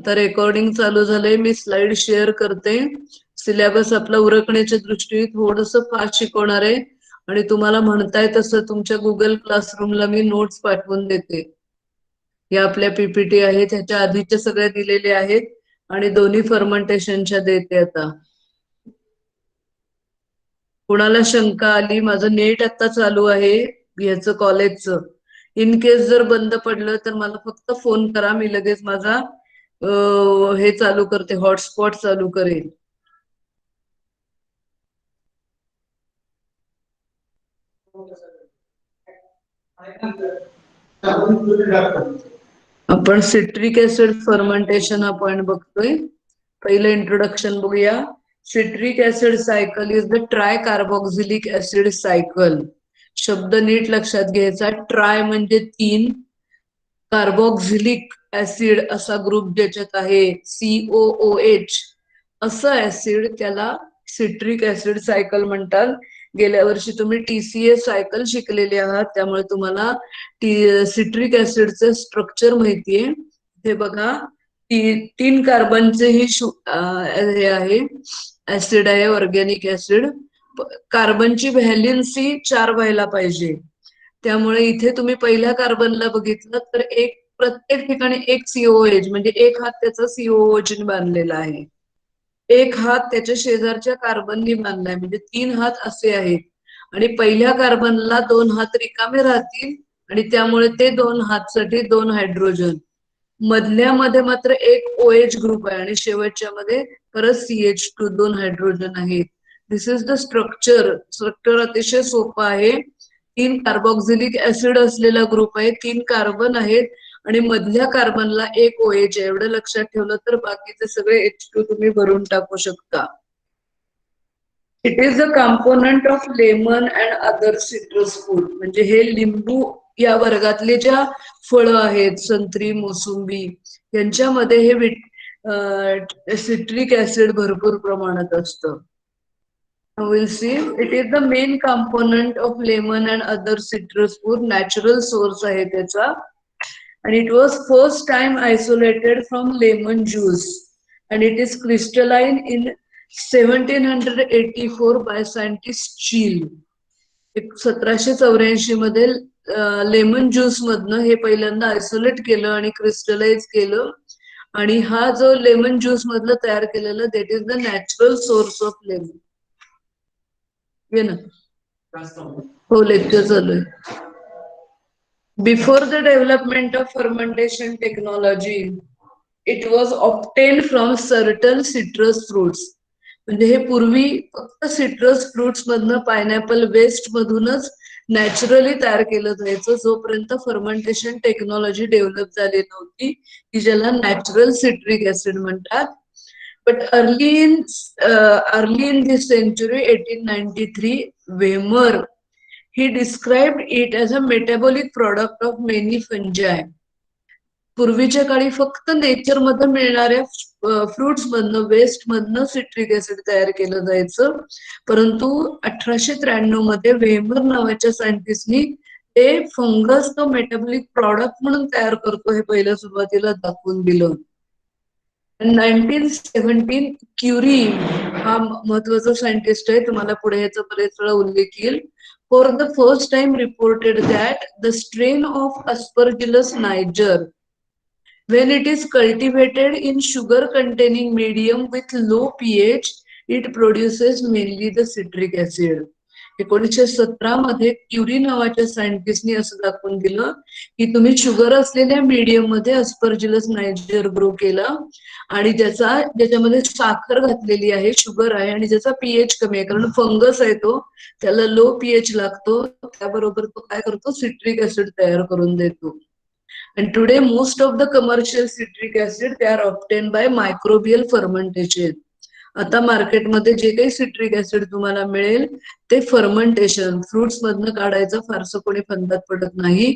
आता रेकॉर्डिंग चालू झालंय, मी स्लाइड शेअर करते. सिलेबस आपला उरकण्याच्या दृष्टीने थोडस फास्ट शिकवणार आहे आणि तुम्हाला म्हणताय तसं तुमच्या गुगल क्लासरूमला मी नोट्स पाठवून देते. या आपल्या पीपीटी आहेत, ह्याच्या आधीच्या सगळ्या दिलेल्या आहेत आणि दोन्ही फर्मेंटेशनच्या देते. आता कुणाला शंका आली, माझं नेट आता चालू आहे याचं कॉलेजचं, इन केस जर बंद पडलं तर मला फक्त फोन करा, मी लगेच माझा हे चालू करते, हॉटस्पॉट चालू करेल. आपण सिट्रिक ऍसिड फर्मेंटेशन हा पॉइंट बघतोय. पहिलं इंट्रोडक्शन बघूया. Citric acid cycle is the try carboxylic acid cycle. शब्द नीट लक्षात घ्यायचा. ट्राय म्हणजे 3, कार्बोक्सिलिक ऍसिड असा ग्रुप ज्याच्यात आहे COOH असं ऍसिड, त्याला सिट्रिक ऍसिड सायकल म्हणतात. गेल्या वर्षी तुम्ही TCA सायकल शिकलेले आहात, त्यामुळे तुम्हाला सिट्रिक ऍसिडचे स्ट्रक्चर माहितीये. हे बघा, 3 कार्बनचे ही हे आहे, ऍसिड आहे, ऑर्गॅनिक ऍसिड. कार्बनची व्हॅलेन्सी 4 व्हायला पाहिजे. त्यामुळे इथे तुम्ही पहिल्या कार्बनला बघितलं तर प्रत्येक ठिकाणी एक COOH म्हणजे एक हात त्याचा COOH ने बांधलेला आहे, एक हात त्याच्या शेजारच्या कार्बननी बांधलाय, म्हणजे 3 हात असे आहेत. आणि पहिल्या कार्बनला 2 हात रिकामे राहतील आणि त्यामुळे ते 2 हात साठी 2 हायड्रोजन. मधल्या मध्ये मात्र एक OH ग्रुप आहे आणि शेवटच्या मध्ये परत CH2 2 हायड्रोजन आहेत. दिस इज द स्ट्रक्चर. स्ट्रक्चर अतिशय सोपं आहे. 3 कार्बोक्सिलिक ऍसिड असलेला ग्रुप आहे, 3 कार्बन आहेत आणि मधल्या कार्बनला एक OH आहे. एवढं लक्षात ठेवलं तर बाकीचे सगळे H2 तुम्ही भरून टाकू शकता. It is a component of lemon and other citrus fruit. म्हणजे हे लिंबू या वर्गातले ज्या फळं आहेत, संत्री, मोसंबी, यांच्यामध्ये हे सिट्रिक ऍसिड भरपूर प्रमाणात असतं. We'll see. It is the main component of lemon and other citrus fruit. Natural source आहे त्याचा. And it was first time isolated from lemon juice. And it is crystalline in 1784 by scientist Cheel. 1784 मध्ये lemon juice मधनं हे पहिल्यांदा isolate केलं आणि crystallise केलं. आणि हा जो लेमन ज्यूस मधलं तयार केलेलं, that is the natural source of lemon. ये ना, हो लेक्चर चालू आहे. Before the development of fermentation technology, it was obtain from certain citrus fruits. म्हणजे हे पूर्वी फक्त सिट्रस फ्रुट्स मधनं, पायनॅपल वेस्ट मधूनच नॅचरली तयार केलं जायचं, जोपर्यंत फर्मेंटेशन टेक्नॉलॉजी डेव्हलप झाली नव्हती, की ज्याला नॅचरल सिट्रिक ऍसिड म्हणतात. But early in this century, 1893, Wemer, he described it as a metabolic product of many fungi. पूर्वीच्या काळी फक्त नेचर मध्ये मिळणाऱ्या फ्रुट्स मधनं, वेस्ट मधनं सिट्रिक ऍसिड तयार केलं जायचं. परंतु 1893 मध्ये वेमर नावाच्या सायंटिस्टनी ते फंगस तो मेटाबॉलिक प्रॉडक्ट म्हणून तयार करतो हे पहिल्या सुरुवातीला दाखवून दिलं. 1917 क्युरी हा महत्वाचा सायंटिस्ट आहे, तुम्हाला पुढे याचा बरेच वेळा उल्लेख येईल. For the first time reported that the strain of Aspergillus niger, when it is cultivated in sugar containing medium with low pH, it produces mainly the citric acid. 1917 मध्ये क्युरी नावाच्या सायंटिस्टनी असं दाखवून दिलं की तुम्ही शुगर असलेल्या मीडियम मध्ये Aspergillus Niger grow केला आणि ज्याच्यामध्ये साखर घातलेली आहे, शुगर आहे आणि ज्याचा पीएच कमी आहे, कारण फंगस आहे तो, त्याला लो पीएच लागतो, त्याबरोबर तो काय करतो, सिट्रिक ऍसिड तयार करून देतो. And today most of the commercial citric acid, they are obtained by microbial fermentation. आता मार्केटमध्ये जे काही सिट्रिक ऍसिड तुम्हाला मिळेल ते फर्मेंटेशन, फ्रुट्स मधनं काढायचं फारसं कोणी फंदात पडत नाही.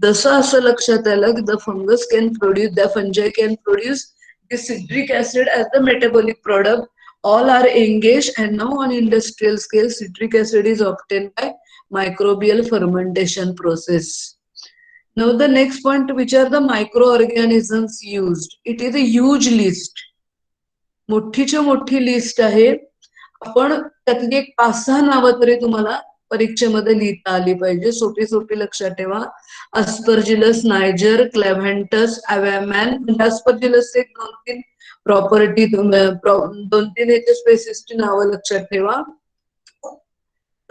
जसं असं लक्षात आलं की the fungus can produce, the fungi can produce the citric acid as the metabolic product, all are engaged, and now on industrial scale citric acid is obtained by microbial fermentation process. Now the next point, which are the microorganisms used. It is a huge list. मोठीच्या मोठी list आहे. आपण त्यातली एक 5-6 नावं तरी तुम्हाला परीक्षेमध्ये लिहिता आली पाहिजे. सोपी सोपी लक्षात ठेवा. Aspergillus Niger, क्लेव्हॅन्टस, अवॅमॅन. म्हणजे अस्परजिलस एक 2-3 प्रॉपर्टी 2-3 याच्या स्पेसिसची नावं लक्षात ठेवा.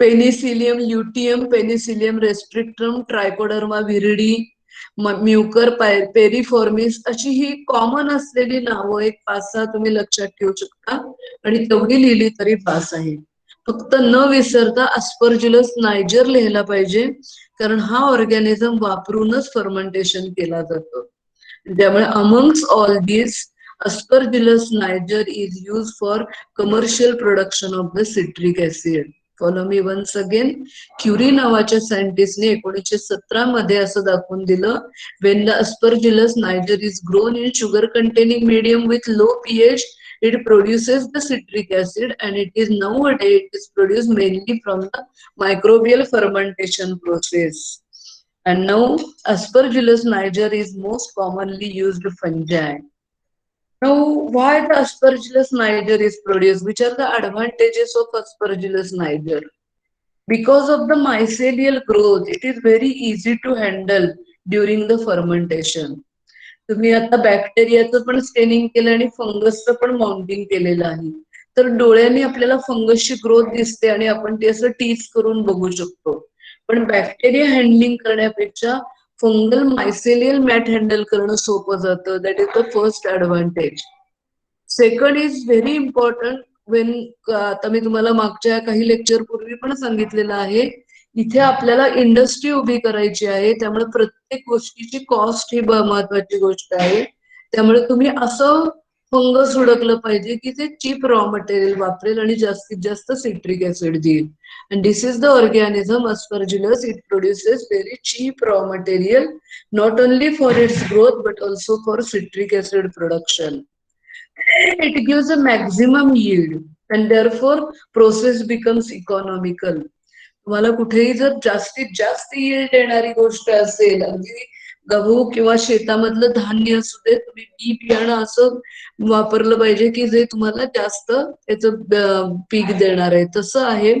Penicillium luteum, Penicillium restrictum, Trichoderma viride, Mucor piriformis, अशी ही कॉमन असलेली नावं एक 5-6 तुम्ही लक्षात ठेवू शकता आणि तेवढी लिहिली तरी पास आहे. फक्त न विसरता अस्परजिलस नायजर लिहायला पाहिजे, कारण हा ऑर्गॅनिझम वापरूनच फर्मेंटेशन केला जातो. त्यामुळे amongst all this Aspergillus niger is use for commercial production of the citric acid. Follow me once again. Currie नावाच्या सायंटिस्टने 1917 मध्ये असं दाखवून दिलं, when the aspergillus niger is grown in sugar containing medium with low pH, it produces the citric acid, and it is nowadays it is produced mainly from the microbial fermentation process. And now aspergillus niger is most commonly used fungi. Now, why the aspergillus niger is produced? Which are the advantages of aspergillus niger? Because of the mycelial growth, it is very easy to handle during the fermentation. तुम्ही आता बॅक्टेरियाचं पण staining केलं आणि फंगसचं पण mounting केलेलं आहे. तर डोळ्यांनी आपल्याला फंगसची ग्रोथ दिसते आणि आपण ते असं टीच करून बघू शकतो. पण बॅक्टेरिया हँडलिंग करण्यापेक्षा फंगल मायसेलियल मॅट हँडल करणं सोपं जातं. That is the first advantage. Second is very important Wien, आता मी तुम्हाला मागच्या काही लेक्चर पूर्वी पण सांगितलेलं आहे, इथे आपल्याला इंडस्ट्री उभी करायची आहे. त्यामुळे प्रत्येक गोष्टीची कॉस्ट ही महत्वाची गोष्ट आहे. त्यामुळे तुम्ही असं फंगस हुडकलं पाहिजे की ते चीप रॉ मटेरियल वापरेल आणि जास्तीत जास्त सिट्रिक ऍसिड देईल. And this is the organism Aspergillus. It produces very cheap raw material, not only for its growth but also for citric acid production. It gives a maximum yield and therefore process becomes economical. तुम्हाला कुठेही जर जास्तीत जास्त yield देणारी गोष्ट असेल, अगदी गहू किंवा शेतामधलं धान्य असू दे, तुम्ही बी बियाणं असं वापरलं पाहिजे की जे तुम्हाला जास्त त्याचं पीक देणार आहे. तसं आहे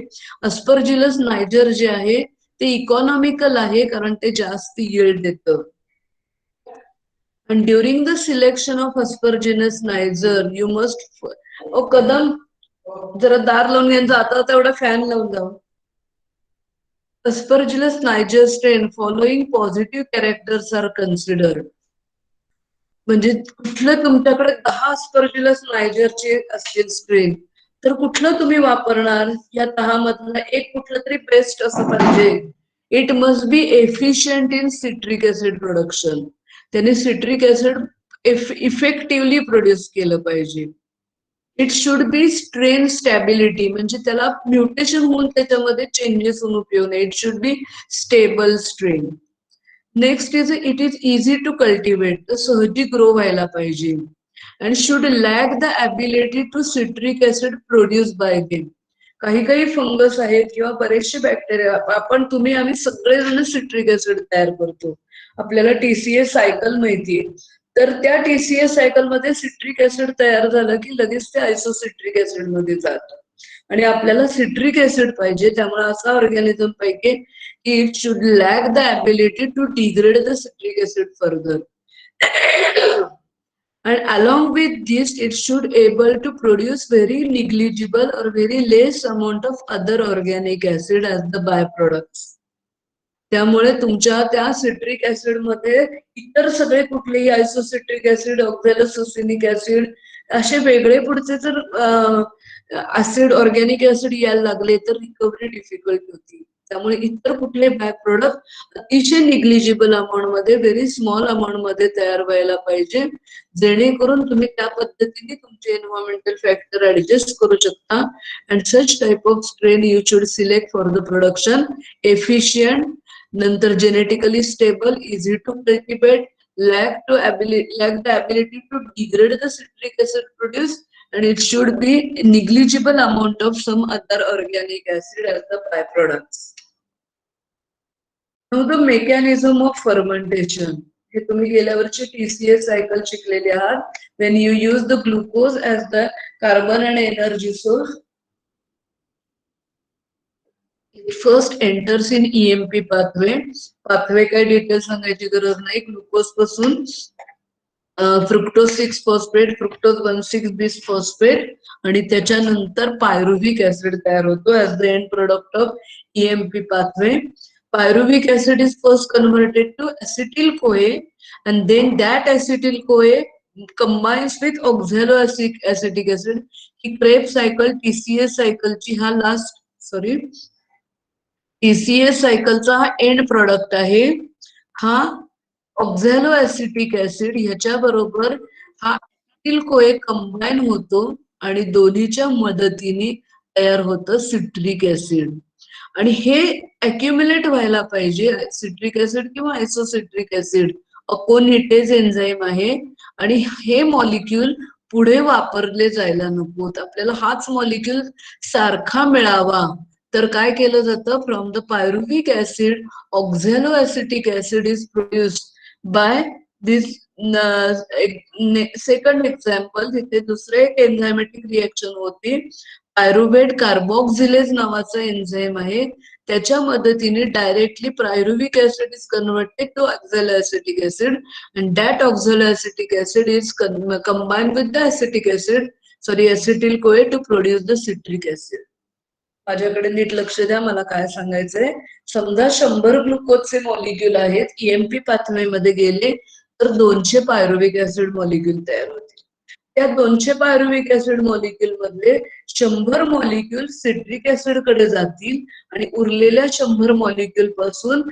अस्परजिलस नायजर जे आहे ते इकॉनॉमिकल आहे, कारण ते जास्त yield देतं. And during the selection of aspergillus niger, you must. ओ कदम, जरा दार लावून घ्यायचं, आता तेवढा फॅन लावून जाऊ. Aspergillus niger strain following positive characters are considered. म्हणजे कुठलं तुमच्याकडे 10 अस्परजिलस नायजरचे असतील स्ट्रेन, तर कुठलं तुम्ही वापरणार? या 10 मधलं एक कुठलं तरी बेस्ट असं पाहिजे. It must be efficient in citric acid production. त्याने सिट्रिक ऍसिड इफेक्टिव्हली प्रोड्यूस केलं पाहिजे. It should be strain stability, म्हणजे त्याला म्युटेशन होऊन त्याच्यामध्ये चेंजेस होऊन उपयोग नाही. It should be stable strain. Next is it is easy to cultivate. तर सहजी ग्रो व्हायला पाहिजे. And should lack the ability to citric acid produce by them. काही काही फंगस आहेत किंवा बरेचसे बॅक्टेरिया, तुम्ही आम्ही सगळेजण सिट्रिक ऍसिड तयार करतो. आपल्याला टीसीए सायकल माहितीये, तर त्या टीसीए सायकल मध्ये सिट्रिक ऍसिड तयार झालं की लगेच ते आयसोसिट्रिक ऍसिड मध्ये जातं आणि आपल्याला सिट्रिक ऍसिड पाहिजे. त्यामुळे असा ऑर्गॅनिझम पाहिजे की it should lack the ability to degrade the citric acid further. And along with this, it should able to produce very negligible or very less amount of other organic acid as the byproducts. त्यामुळे तुमच्या त्या citric acid मध्ये इतर सगळे कुठलेही आयसोसिट्रिक acid, ऑक्झॅलोसुसिनिक acid असे वेगळे पुढचे जर ऍसिड, ऑर्गॅनिक ऍसिड यायला लागले तर रिकव्हरी डिफिकल्ट होती. त्यामुळे इतर कुठले बाय प्रोडक्ट अतिशय निग्लिजिबल अमाऊंट मध्ये, व्हेरी स्मॉल अमाऊंट मध्ये तयार व्हायला पाहिजे, जेणेकरून तुम्ही त्या पद्धतीने तुमचे एन्व्हायरमेंटल फॅक्टर ऍडजस्ट करू शकता. And such type of strain you should select for the production. Efficient, नंतर genetically stable, easy to cultivate, lack the ability to degrade the citric acid produced, and it should be negligible amount of some other organic acid as the byproducts. The mechanism of fermentation, हे तुम्ही गेल्या वर्षी TCA cycle शिकलेले आहात. Wien you use the glucose as the carbon and energy source, first enters in EMP pathway काय detail सांगायची गरज नाही. ग्लुकोज पासून fructose 6 phosphate, fructose 1,6 bis phosphate आणि त्याच्यानंतर पायरुव्हिक ऍसिड तयार होतो as the end product of EMP pathway. Pyruvic acid is first converted to acetyl CoA and then that acetyl CoA combines with oxaloacetic acid. ही Krebs cycle TCA सायकलची हा TCA सायकलचा हा end product आहे. हा ऑक्झॅलो acetic acid ह्याच्या बरोबर हा acetyl CoA कंबाईन होतो आणि दोन्हीच्या मदतीने तयार होतं सिट्रिक ऍसिड. आणि हे अक्युमुलेट व्हायला पाहिजे. सिट्रिक ऍसिड किंवा आयसोसिट्रिक ऍसिड अकोनिटेज एन्झाईम आहे आणि हे मॉलिक्यूल पुढे वापरले जायला नकोत. आपल्याला हाच मॉलिक्यूल सारखा मिळावा तर काय केलं जातं, from the pyruvic acid oxaloacetic acid is produced by this. Second example, तिथे दुसरे एक एन्झायमॅटिक रिएक्शन होती. पायरुवेट कार्बोक्सिलेज नावाचा एन्झाईम आहे, त्याच्या मदतीने directly pyruvic acid is converted to oxaloacetic acid and that oxaloacetic acid is combined with the acetic acid, sorry, acetyl CoA to produce the citric acid. माझ्याकडे नीट लक्ष द्या, मला काय सांगायचंय. समजा 100 ग्लुकोजचे मॉलिक्यूल आहेत, EMP पाथवे मध्ये गेले तर 200 पायरुव्हिक ऍसिड मॉलिक्यूल तयार होतील. त्या 200 पायरुव्हिक ऍसिड मॉलिक्यूल मधले 100 मॉलिक्यूल सिट्रिक ऍसिड कडे जातील आणि उरलेल्या 100 मॉलिक्यूल पासून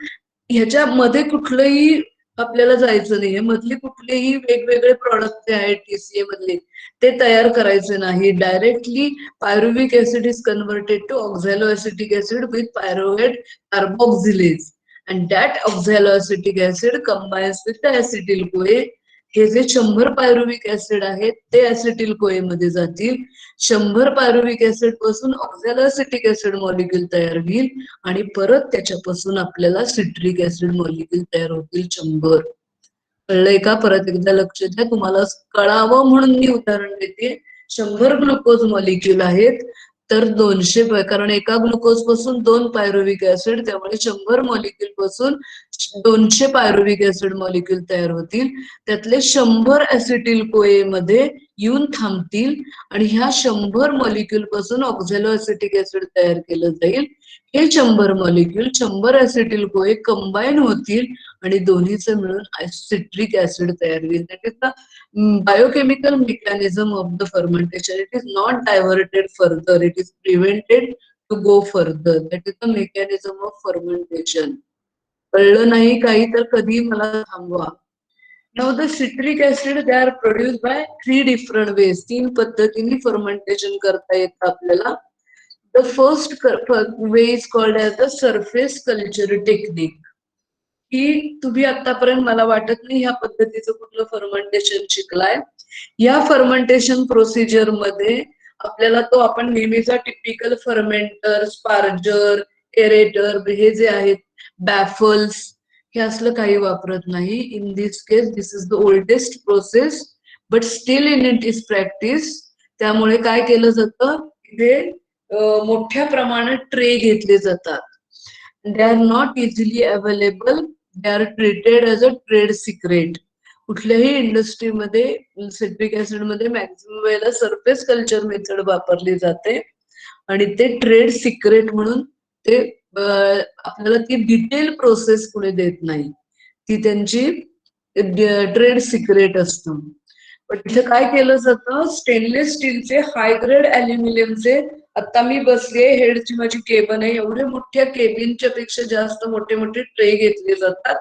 ह्याच्यामध्ये कुठलंही आपल्याला जायचं नाहीये. मधले कुठलेही वेगवेगळे प्रॉडक्ट जे आहेत TCA मधले ते तयार करायचे नाही. Directly pyruvic acid is converted to oxaloacetic acid with pyruvate carboxylase and that oxaloacetic acid combines with the acetyl CoA. हे जे 100 पायरुव्हिक ऍसिड आहेत ते ऍसिटिल कोए मध्ये जातील. 100 पायरुव्हिक ऍसिड पासून ऑक्झॅलोएसिटिक ऍसिड मॉलिक्यूल तयार होईल आणि परत त्याच्यापासून आपल्याला सिट्रिक ऍसिड मॉलिक्यूल तयार होतील 100. कळलंय का? परत एकदा लक्ष द्या, तुम्हाला कळावं म्हणून मी उदाहरण देते. 100 ग्लुकोज मॉलिक्यूल आहेत तर 200, कारण एका ग्लुकोज पासून 2 पायरुव्हिक ऍसिड, त्यामुळे 100 मॉलिक्यूल पासून 200 पायरुव्हिक ऍसिड मॉलिक्यूल तयार होतील. त्यातले 100 ऍसिटिल कोए मध्ये येऊन थांबतील आणि ह्या 100 मॉलिक्यूल पासून ऑक्झॅलोएसिटिक ऍसिड तयार केलं जाईल. हे 100 मॉलिक्यूल 100 ऍसिटिल कोए कंबाईन होतील आणि दोन्हीचं मिळून सिट्रिक ऍसिड तयार होईल. That is the biochemical mechanism of the fermentation. It is not diverted further, it is prevented to go further. That is the mechanism of fermentation. कळलं नाही काही तर कधी मला थांबवा. Now the citric acid, they are produced by 3 different ways. 3 पद्धतीने fermentation करता येतं आपल्याला. The first way is called as the surface culture technique. की तुम्ही आतापर्यंत मला वाटत नाही ह्या पद्धतीचं कुठलं फर्मेंटेशन शिकलाय. या फर्मेंटेशन प्रोसिजर मध्ये आपल्याला तो आपण नेहमीचा टिपिकल फर्मेंटर, स्पार्जर, एरेटर हे जे आहेत, बॅफल्स, हे असलं काही वापरत नाही. In this case this is the oldest process but still in it is practice. त्यामुळे काय केलं जातं, इथे मोठ्या प्रमाणात ट्रे घेतले जातात. They are not easily available, they are treated as a trade secret. कुठल्याही इंडस्ट्रीमध्ये सिट्रिक ऍसिड मध्ये मॅक्झिमम वेळेला सरफेस कल्चर मेथड वापरली जाते आणि ते ट्रेड सिक्रेट म्हणून ते आपल्याला ती डिटेल प्रोसेस पुढे देत नाही, ती त्यांची ट्रेड सिक्रेट असतं. पण इथे काय केलं जातं, स्टेनलेस स्टीलचे हाय ग्रेड अल्युमिनियमचे, आता मी बसले, हेडची माझी केबन आहे, एवढे मोठ्या केबिनच्या पेक्षा जास्त मोठे मोठे ट्रे घेतले जातात.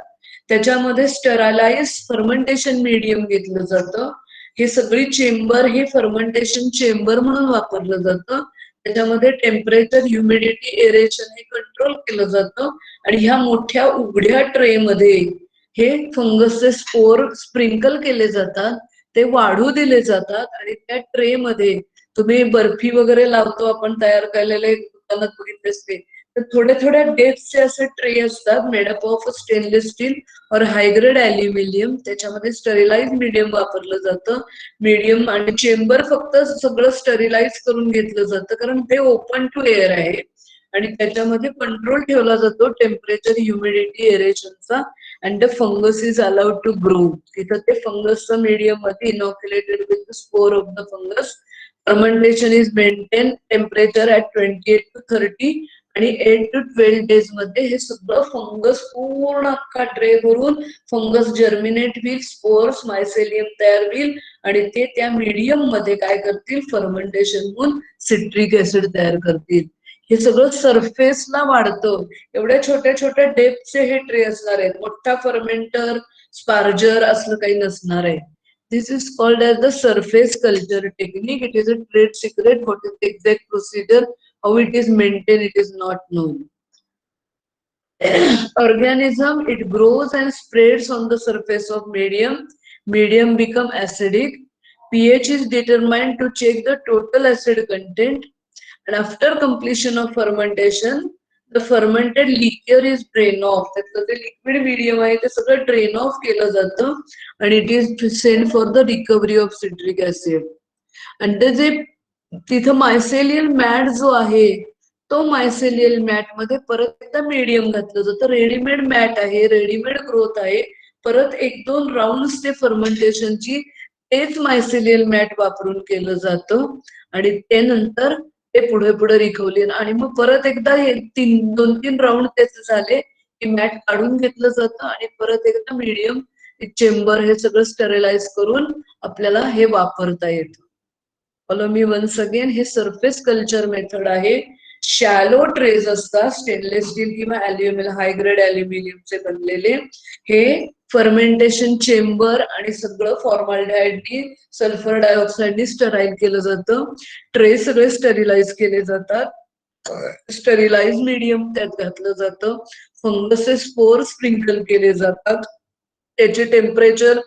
त्याच्यामध्ये स्टरलाइज फर्मेंटेशन मीडियम घेतलं जातं. हे सगळी चेंबर हे फर्मेंटेशन चेंबर म्हणून वापरलं जातं. त्याच्यामध्ये टेम्परेचर, ह्युमिडिटी, एरेशन हे कंट्रोल केलं जातं आणि ह्या मोठ्या उघड्या ट्रे मध्ये हे फंगसचे स्पोर स्प्रिंकल केले जातात, ते वाढू दिले जातात आणि त्या ट्रे मध्ये तुम्ही बर्फी वगैरे लावतो आपण तयार केलेले दुकानात बघितले असते, तर थोड्या थोड्या डेप्थचे असे ट्रे असतात मेडअप ऑफ स्टेनलेस स्टील और हायग्रेड अल्युमिनियम. त्याच्यामध्ये स्टरिलाइज मीडियम वापरलं जातं. मीडियम आणि चेंबर फक्त सगळं स्टरिलाइज करून घेतलं जातं कारण ते ओपन टू एअर आहे आणि त्याच्यामध्ये कंट्रोल ठेवला जातो टेम्परेचर, ह्युमिडिटी, एरेशनचा. And the fungus is allowed to grow. तिथं ते फंगसचं मीडियम मध्ये inoculated with spore of the fungus. Fermentation is maintain temperature at 28 to 30 आणि 8 to 12 डेज मध्ये हे सगळं फंगस पूर्ण अख्खा ट्रे भरून फंगस जर्मिनेट होईल, स्पोर्स मायसेलियम तयार होईल आणि ते त्या मीडियम मध्ये काय करतील, फर्मेंटेशन होऊन सिट्रिक ऍसिड तयार करतील. हे सगळं सरफेसला वाढतं. एवढ्या छोट्या छोट्या डेप्थचे हे ट्रे असणार आहेत. मोठा फर्मेंटर, स्पार्जर असलं काही नसणार आहे. This is called as the surface culture technique. It is a trade secret. What is the exact procedure? How it is maintained? It is not known. Organism, it grows and spreads on the surface of medium. Medium become acidic. pH is determined to check the total acid content. And after completion of fermentation, the fermented liquor is drain off. त्यातलं ते liquid medium आहे ते सगळं drain of केलं जातं आणि it is send for the recovery of citric acid. आणि ते जे तिथं मायसेलियल मॅट जो आहे तो मायसेलियल मॅट मध्ये परत एकदा मीडियम घातलं जातं. रेडीमेड मॅट आहे, रेडीमेड ग्रोथ आहे. परत 1-2 राऊंड ते फर्मेंटेशनची तेच मायसेलियल मॅट वापरून केलं जातं आणि त्यानंतर ते पुढे पुढे रिकवली आणि मग परत एकदा हे 2-3 राऊंड त्याचे झाले की मॅट काढून घेतलं जातं आणि परत एकदा मीडियम चेंबर हे सगळं स्टरिलाइज करून आपल्याला हे वापरता येतं. Follow me once again. हे सरफेस कल्चर मेथड आहे. शॅलो ट्रेज असतात स्टेनलेस स्टील किंवा अल्युमिनियम, हाय ग्रेड अल्युमिनियमचे बनलेले. हे फर्मेंटेशन चेंबर आणि सगळं फॉर्मल्डिहाइडनी, सल्फर डायऑक्साइडनी स्टराईल केलं जातं. ट्रे सगळे स्टरिलाइज केले जातात. स्टरिलाइज मीडियम त्यात घातलं जातं. फंगसचे स्पोर स्प्रिंकल केले जातात. त्याचे टेम्परेचर,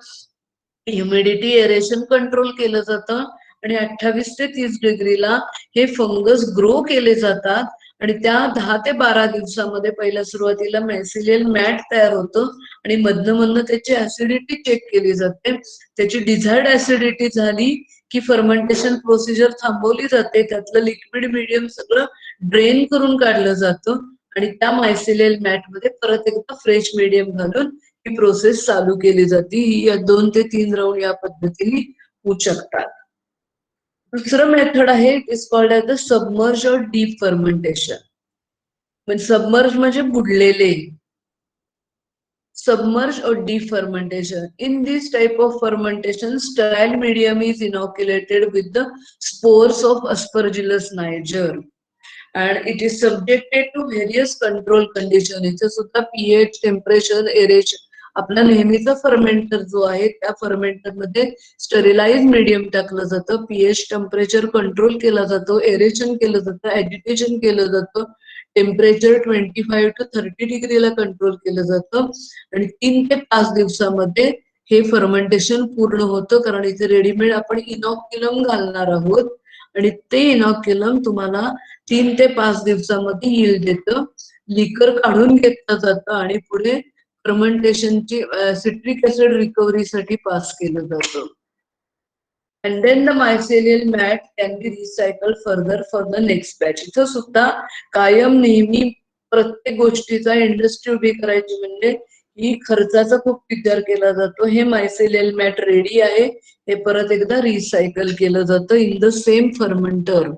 ह्युमिडिटी, एरेशन कंट्रोल केलं जातं आणि 28 ते 30 डिग्रीला हे फंगस ग्रो केले जातात आणि त्या 10 ते 12 दिवसामध्ये पहिल्या सुरुवातीला मायसिलियल मॅट तयार होतं आणि मधनं त्याची ऍसिडिटी चेक केली जाते. त्याची डिझायर्ड ऍसिडिटी झाली की फर्मेंटेशन प्रोसिजर थांबवली जाते. त्यातलं लिक्विड मीडियम सगळं ड्रेन करून काढलं जातं आणि त्या मायसिलियल मॅट मध्ये परत एकदा फ्रेश मीडियम घालून ही प्रोसेस चालू केली जाते. ही 2 ते 3 राऊंड या पद्धतीने होऊ शकतात. दुसरं मेथड आहे, it is called as the submerge or deep fermentation. म्हणजे सबमर्ज म्हणजे बुडलेले. Submerged or deep fermentation. In this type of fermentation, sterile medium is inoculated with the spores of Aspergillus niger and it is subjected to various control conditions. इथे सुद्धा pH, temperature, aeration. आपला नेहमीचा fermenter जो आहे त्या fermenter मध्ये स्टरिलाइज medium टाकलं जातं, pH टेम्परेचर कंट्रोल केला जातो, एरेशन केलं जातं, ऍजिटेशन केलं जातं, टेम्परेचर 25 to 30 डिग्रीला कंट्रोल केलं जातं आणि 3 ते 5 दिवसामध्ये हे फर्मेंटेशन पूर्ण होतं कारण इथे रेडीमेड आपण इनॉक्युलम घालणार आहोत आणि ते इनॉक्युलम तुम्हाला 3 ते 5 दिवसामध्ये यील्ड देतं. लिकर काढून घेतलं जातं आणि पुढे फर्मेंटेशनची सिट्रिक ऍसिड रिकव्हरीसाठी पास केलं जातं. And then the mycelial mat can be recycled further for the next batch. इथं सुद्धा कायम नेहमी प्रत्येक गोष्टीचा इंडस्ट्री उभी करायची म्हणजे ही खर्चाचा खूप विचार केला जातो. हे मायसेलियल मॅट रेडी आहे, हे परत एकदा रिसायकल केलं जातं इन द सेम फर्मेंटर.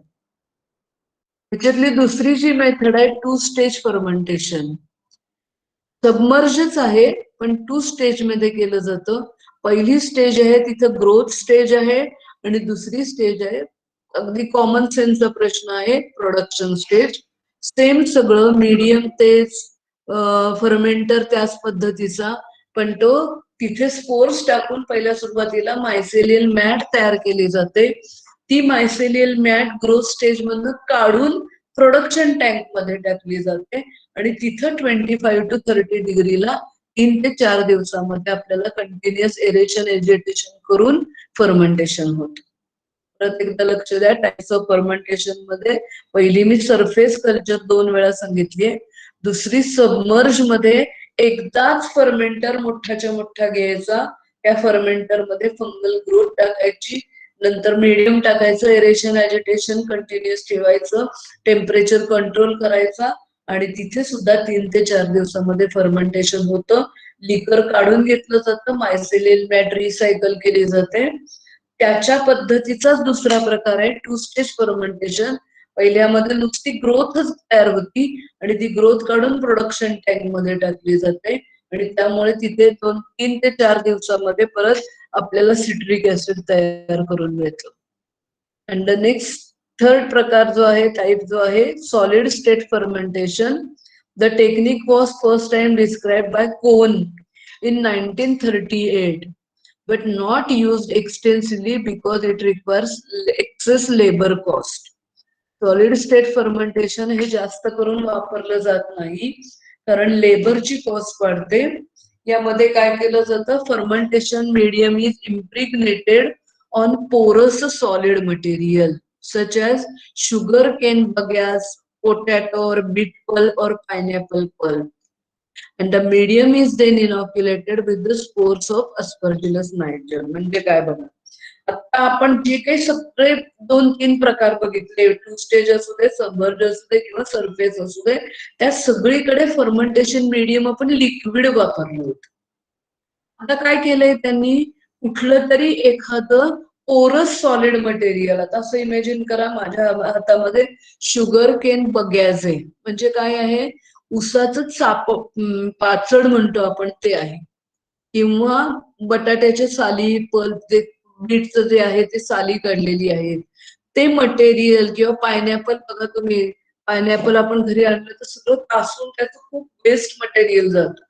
त्याच्यातली दुसरी जी मेथड आहे 2 स्टेज फर्मेंटेशन. सबमर्जच आहे पण 2 स्टेज मध्ये केलं जातं. पहिली स्टेज आहे तिथं ग्रोथ स्टेज आहे आणि दुसरी स्टेज आहे अगदी कॉमन सेन्सचा प्रश्न आहे प्रोडक्शन स्टेज. सेम सगळं मीडियम तेच फर्मेंटर त्याच पद्धतीचा पण तो तिथे स्पोर्स टाकून पहिल्या सुरुवातीला मायसेलियल मॅट तयार केली जाते. ती मायसेलियल मॅट ग्रोथ स्टेज मधून काढून प्रोडक्शन टँक मध्ये टाकली जाते आणि तिथं 25 to 30 डिग्रीला 3 ते 4 दिवसामध्ये आपल्याला कंटिन्युअस एरेशन एजिटेशन करून फर्मेंटेशन होतं. परत एकदा लक्ष द्या, टाइप्स ऑफ फर्मेंटेशन मध्ये पहिली मी सरफेस कल्चर 2 वेळा सांगितलीये, दुसरी सबमर्ज मध्ये एकदाच फर्मेंटर मोठ्याच्या मोठा घ्यायचा, त्या फर्मेंटर मध्ये फंगल ग्रोथ टाकायची, नंतर मीडियम टाकायचं, एरेशन ऍजिटेशन कंटिन्युअस ठेवायचं, टेम्परेचर कंट्रोल करायचा आणि तिथे सुद्धा 3 ते 4 दिवसामध्ये फर्मेंटेशन होतं. लिकर काढून घेतलं जातं, मायसेलियल मॅट रिसायकल केली जाते. त्याच्या पद्धतीचाच दुसरा प्रकार आहे 2 स्टेज फर्मेंटेशन. पहिल्यामध्ये नुसती ग्रोथच तयार होती आणि ती ग्रोथ काढून प्रोडक्शन टँक मध्ये टाकली जाते आणि त्यामुळे तिथे 3 ते 4 दिवसामध्ये परत आपल्याला सिट्रिक ऍसिड तयार करून मिळतं. अँड द नेक्स्ट थर्ड प्रकार जो आहे, टाइप जो आहे, solid state fermentation. The technique was first time described bye cone in 1938 but not used extensively because it requires excess labor cost. Solid state fermentation हे जास्त करून वापरलं जात नाही कारण लेबरची कॉस्ट वाढते. यामध्ये काय केलं जातं, fermentation medium is impregnated on porous solid material such as sugar cane bagasse, potato or beet pulp or pineapple pulp. And the medium is then inoculated with the spores of Aspergillus niger. म्हणजे काय बघा, आता आपण जे काही सगळे 2-3 प्रकार बघितले, 2 स्टेज असू दे, सबमर्ज असू दे किंवा सरफेस असू दे, त्या सगळीकडे फर्मेंटेशन मीडियम आपण लिक्विड वापरलं होतं. आता काय केलंय त्यांनी, कुठलं तरी एखादं पोरस सॉलिड मटेरियल, आता असं इमॅजिन करा माझ्या हातामध्ये शुगर केन बगॅज आहे, म्हणजे काय आहे, उसाचं पाचड म्हणतो आपण ते आहे, किंवा बटाट्याचे साली पल्प, ते बीटचं जे आहे ते साली काढलेली आहेत, ते मटेरियल, किंवा पायनॅपल बघा तुम्ही, पायनॅपल आपण घरी आणलं तर सगळं तासून त्याचं खूप वेस्ट मटेरियल जातं.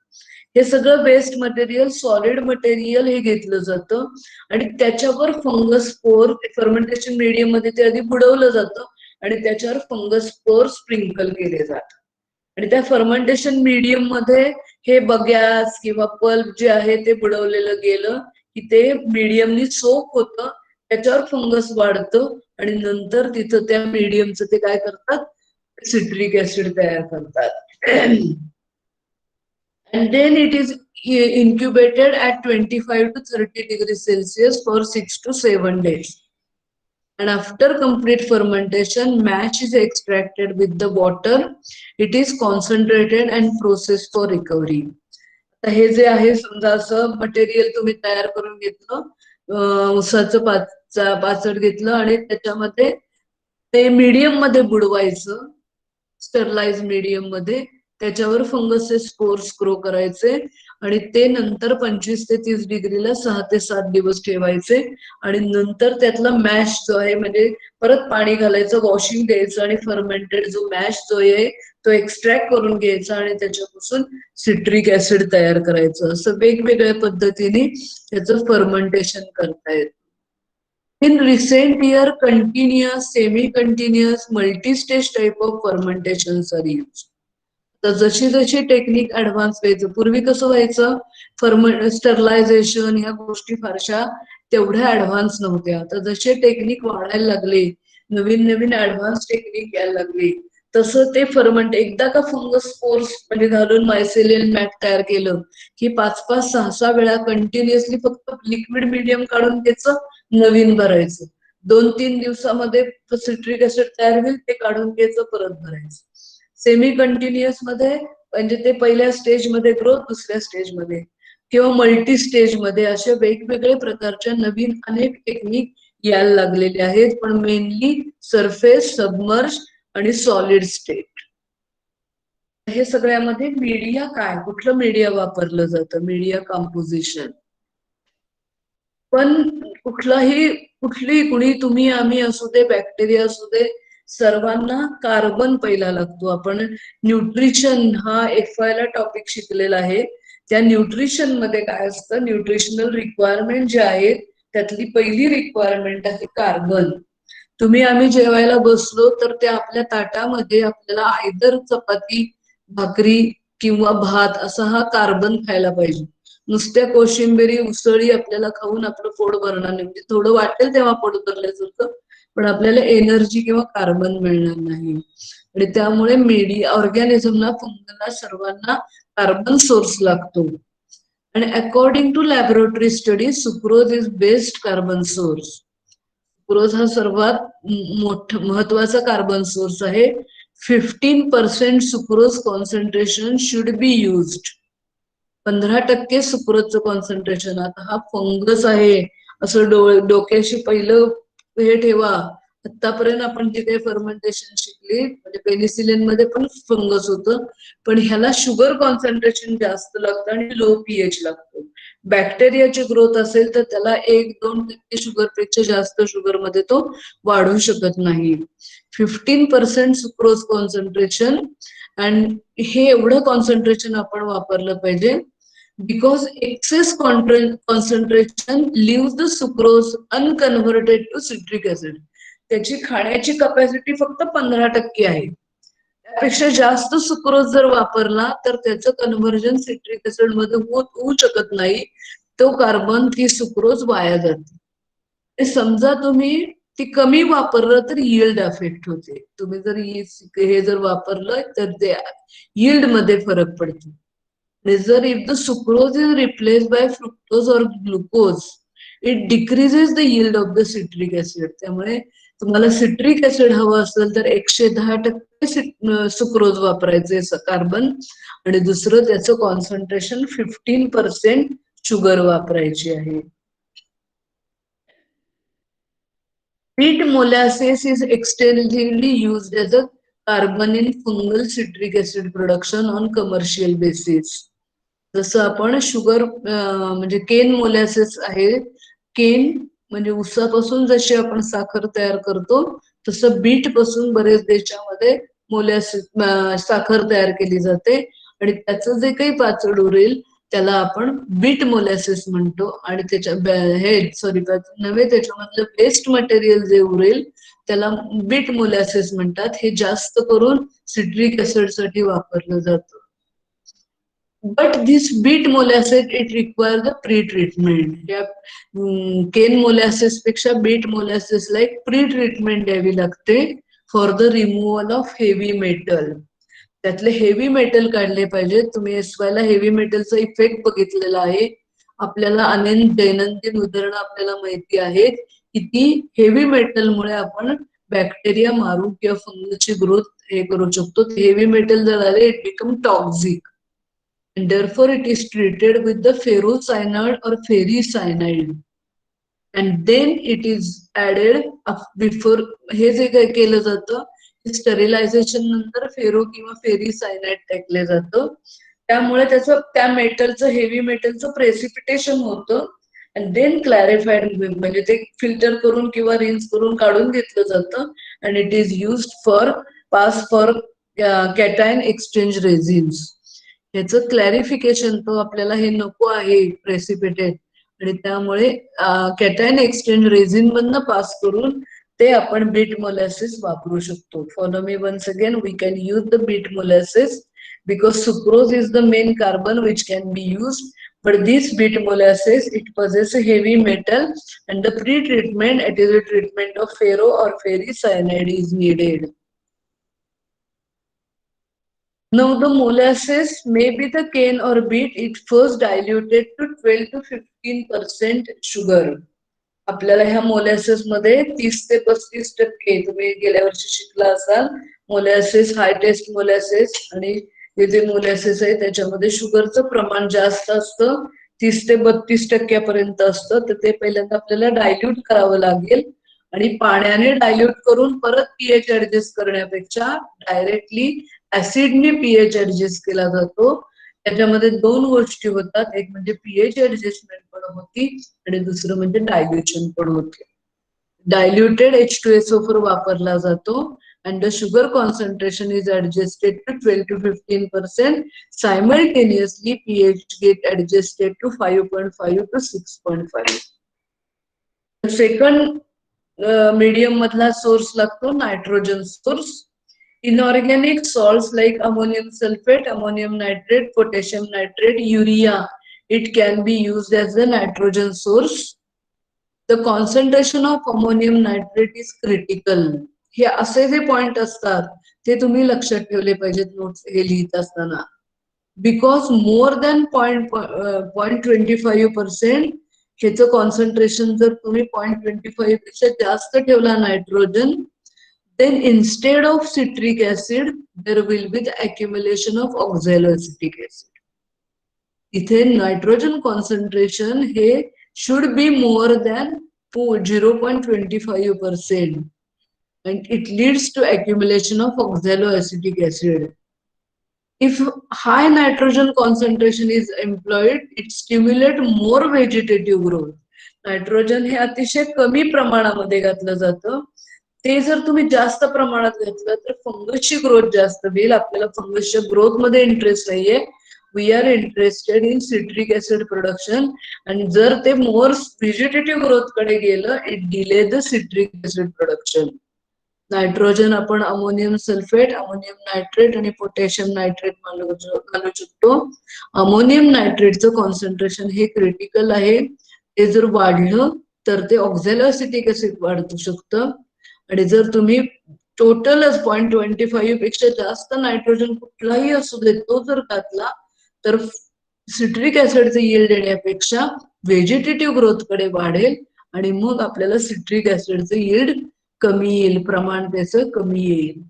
हे सगळं वेस्ट मटेरियल, सॉलिड मटेरियल हे घेतलं जातं आणि त्याच्यावर फंगस स्पोर, फर्मेंटेशन मीडियम मध्ये ते आधी बुडवलं जातं आणि त्याच्यावर फंगस स्पोर स्प्रिंकल केले जातात आणि त्या फर्मेंटेशन मीडियम मध्ये हे बगॅस किंवा पल्प जे आहे ते बुडवलेलं गेलं की ते मीडियमनी सोक होतं, त्याच्यावर फंगस वाढतं आणि नंतर तिथं त्या मीडियमचं ते काय करतात, सिट्रिक ऍसिड तयार करतात. And then it is incubated at 25 to 30 degrees Celsius for 6 to 7 days. And after complete fermentation, mash is extracted with the water. It is concentrated and processed for recovery. आता हे जे आहे, समजा असं material तुम्ही तयार करून घेतलं, उसाचं पाचड घेतलं आणि त्याच्यामध्ये ते मीडियम मध्ये बुडवायचं, स्टरलाइज मीडियम मध्ये, त्याच्यावर फंगसचे स्पोर्स ग्रो करायचे आणि ते नंतर 25 ते 30 डिग्रीला 6 ते 7 दिवस ठेवायचे आणि नंतर त्यातला मॅश जो आहे, म्हणजे परत पाणी घालायचं, वॉशिंग द्यायचं आणि फर्मेंटेड जो मॅश जो आहे तो एक्स्ट्रॅक्ट करून घ्यायचा आणि त्याच्यापासून सिट्रिक ऍसिड तयार करायचं. असं वेगवेगळ्या पद्धतीने त्याचं फर्मेंटेशन करता येतं. In recent year, continuous, semi-continuous, multi-stage type of fermentations are used. तर जशी जशी टेक्निक ऍडव्हान्स व्हायचं, पूर्वी कसं व्हायचं, स्टरलायझेशन ह्या गोष्टी फारशा तेवढ्या ऍडव्हान्स नव्हत्या. तर जसे टेक्निक वाढायला लागले, नवीन नवीन ऍडव्हान्स टेक्निक यायला लागली, तसं ते फर्मेंट, एकदा का फंगस स्पोर्स म्हणजे घालून मायसेलियल मॅट तयार केलं की 5-5, 6-6 वेळा कंटिन्युअसली फक्त लिक्विड मीडियम काढून त्याचं नवीन भरायचं, 2-3 दिवसामध्ये सिट्रिक ऍसिड तयार होईल, ते काढून घ्यायचं, परत भरायचं. सेमी कंटिन्युअस मध्ये म्हणजे ते पहिल्या स्टेज मध्ये ग्रोथ, दुसऱ्या स्टेज मध्ये किंवा मल्टी स्टेज मध्ये, अशा वेगवेगळ्या प्रकारच्या नवीन अनेक टेक्निक यायला लागलेले आहेत, पण मेनली सरफेस, सबमर्ज आणि सॉलिड स्टेट. हे सगळ्यामध्ये मीडिया काय, कुठलं मीडिया वापरलं जातं, मीडिया कंपोजिशन. पण कुठली कुणी, तुम्ही आम्ही असू दे, बॅक्टेरिया असू दे, सर्वांना कार्बन पहिला लागतो. आपण न्यूट्रिशन हा FY ला टॉपिक शिकलेला आहे. त्या न्यूट्रिशन मध्ये काय असतं, न्यूट्रिशनल रिक्वायरमेंट जे आहेत त्यातली पहिली रिक्वायरमेंट आहे कार्बन. तुम्ही आम्ही जेवायला बसलो तर त्या आपल्या ताटामध्ये आपल्याला आयदर चपाती, भाकरी किंवा भात असा हा कार्बन खायला पाहिजे. नुसत्या कोशिंबिरी उसळी आपल्याला खाऊन आपलं पोट भरणार नाही. म्हणजे थोडं वाटेल तेव्हा पोट भरल्यासारखं, पण आपल्याला एनर्जी किंवा कार्बन मिळणार नाही. आणि त्यामुळे ऑर्गॅनिझमला, फंगलला, सर्वांना कार्बन सोर्स लागतो. आणि according to laboratory study, sucrose is best carbon source. Sucrose हा सर्वात महत्वाचा कार्बन सोर्स आहे. 15% sucrose concentration should be used. 15% सुक्रोजचं कॉन्सन्ट्रेशन. आता हा फंगस आहे असं डोक्याशी पहिलं हे ठेवा. आतापर्यंत आपण जे काही फर्मेंटेशन शिकली, म्हणजे पेनिसिलिन मध्ये पण फंगस होतं, पण ह्याला शुगर कॉन्सन्ट्रेशन जास्त लागतं आणि लो पीएच लागतो. बॅक्टेरियाची ग्रोथ असेल तर त्याला 1-2% शुगर पेक्षा जास्त शुगर मध्ये तो वाढू शकत नाही. 15% सुक्रोज कॉन्सन्ट्रेशन. आणि हे एवढं कॉन्सन्ट्रेशन आपण वापरलं पाहिजे, because excess concentration leaves the sucrose unconverted to citric acid. त्याची खाण्याची कपॅसिटी फक्त 15% आहे. त्यापेक्षा जास्त सुक्रोज जर वापरला तर त्याचं कन्व्हर्जन सिट्रिक ऍसिड मध्ये होऊ शकत नाही. तो कार्बन, ती सुक्रोज वाया जाते. समजा तुम्ही ती कमी वापरलं तर यील्ड अफेक्ट होते. तुम्ही जर हे जर वापरलं तर ते यील्ड मध्ये फरक पडतो. जर if the sucrose is replaced by fructose or glucose, it decreases the yield of the citric acid. त्यामुळे तुम्हाला सिट्रिक ऍसिड हवं असेल तर 110% सुक्रोज वापरायचे कार्बन, आणि दुसरं त्याचं कॉन्सन्ट्रेशन 15% शुगर वापरायची आहे. Wheat molasses is extensively used as a carbon in fungal citric acid production on commercial basis. जसं आपण शुगर म्हणजे केन मोलॅसिस आहे. केन म्हणजे ऊसापासून जशी आपण साखर तयार करतो, तसं बीट पासून बरेच देशामध्ये मोलॅसिस साखर तयार केली जाते. आणि त्याचं जे काही पाचड उरेल त्याला आपण बीट मोलॅसिस म्हणतो. आणि त्याच्या नव्हे, त्याच्यामधलं वेस्ट मटेरियल जे उरेल त्याला बीट मोलॅसिस म्हणतात. हे जास्त करून सिट्रिक ऍसिड साठी वापरलं जातं. But this beet molasses, it requires a pre-treatment. या केन मोलॅसिस पेक्षा बीट मोलॅसिस ला एक प्री-ट्रीटमेंट द्यावी लागते for the removal of heavy metal. त्यातले हेवी मेटल काढले पाहिजे. तुम्ही एसवाय ला हेवी मेटलचा इफेक्ट बघितलेला आहे. आपल्याला अनेक दैनंदिन उदाहरणं आपल्याला माहिती आहेत की ती हेवी मेटलमुळे आपण बॅक्टेरिया मारू किंवा फंगसची ग्रोथ हे करू शकतो. हेवी मेटल जर आले, it become toxic. And therefore it is treated with the ferrocyanide or ferricyanide, and then it is added before. हे जे काही केलं जातं स्टरिलायझेशन नंतर फेरो किंवा फेरीसायनाइड टाकले जातं. त्यामुळे त्याचं त्या मेटलचं, हेवी मेटलचं प्रेसिपिटेशन होतं. आणि देन क्लॅरिफाईड म्हणजे ते फिल्टर करून किंवा रिन्स करून काढून घेतलं जातं. and it is used for pass for cation exchange resins. ह्याचं क्लॅरिफिकेशन, तो आपल्याला हे नको आहे प्रेसिपिटेट, आणि त्यामुळे कॅटायन एक्सचेंज रेझिन मधनं पास करून ते आपण बीट मोलॅसिस वापरू शकतो. Follow me once again. We can use the beet molasses because sucrose is the main carbon which can be used, but this beet molasses, it possesses heavy metal, and the pre-treatment, it is a treatment of ferro or ferricyanide is needed. Now the molasses, maybe the cane or beet, it first diluted to 12 to 15% sugar. आपल्याला ह्या molasses मध्ये 30 ते 35%, तुम्ही गेल्या वर्षी शिकला असाल, molasses, हाय taste molasses आणि हे जे मोलॅसिस आहे त्याच्यामध्ये शुगरचं प्रमाण जास्त असतं. 30 ते 32% असतं. तर ते पहिल्यांदा आपल्याला डायल्यूट करावं लागेल. आणि पाण्याने डायल्यूट करून परत पीएच ऍडजस्ट करण्यापेक्षा डायरेक्टली ऍसिडने पीएच ऍडजस्ट केला जातो. त्याच्यामध्ये 2 गोष्टी होतात. एक म्हणजे पीएच ऍडजस्टमेंट पण होती आणि दुसरं म्हणजे डायल्युशन पण होते. डायल्युटेड H2SO4 वापरला जातो and the sugar concentration is adjusted to 12 to 15%. Simultaneously pH get adjusted to 5.5 to 6.5. Second medium मधला सोर्स लागतो nitrogen source. Inorganic salts like ammonium sulfate, ammonium nitrate, potassium nitrate, urea, It can be used as a nitrogen source. The concentration of ammonium nitrate is critical. हे असे जे point असतात ते तुम्ही लक्षात ठेवले पाहिजेत नोट्स हे लिहित असताना. बिकॉज मोर दॅन 0.25% ह्याचं कॉन्सन्ट्रेशन जर तुम्ही 0.25 पेक्षा जास्त ठेवला nitrogen, then instead of citric acid there will be the accumulation of oxaloacetic acid. इथे नायट्रोजन कॉन्सन्ट्रेशन हे should be more than 0.25% and it leads to accumulation of oxaloacetic acid. If high nitrogen concentration is employed, it stimulates more vegetative growth. Nitrogen हे अतिशय कमी प्रमाणामध्ये घातलं जातं. ते जर तुम्ही जास्त प्रमाणात घातलं तर फंगसची ग्रोथ जास्त होईल. आपल्याला फंगसच्या ग्रोथ मध्ये इंटरेस्ट नाहीये. We are interested in citric acid production. आणि जर ते मोर व्हेजिटेटिव्ह ग्रोथ कडे गेलं, it delay the citric acid production. Nitrogen आपण अमोनियम सल्फेट, अमोनियम नायट्रेट आणि पोटॅशियम नायट्रेट घालू शकतो. अमोनियम नायट्रेटचं कॉन्सन्ट्रेशन हे क्रिटिकल आहे. ते जर वाढलं तर ते ऑक्झॅलोसिटिक ऍसिड वाढू शकतं. आणि जर तुम्ही टोटलच 0.25 पेक्षा जास्त नायट्रोजन कुठलाही असू दे तो जर घातला तर सिट्रिक ऍसिडचे यील्ड येण्यापेक्षा व्हेजिटेटिव्ह ग्रोथ कडे वाढेल आणि मग आपल्याला सिट्रिक ऍसिडचं यील्ड कमी येईल, प्रमाण त्याचं कमी येईल.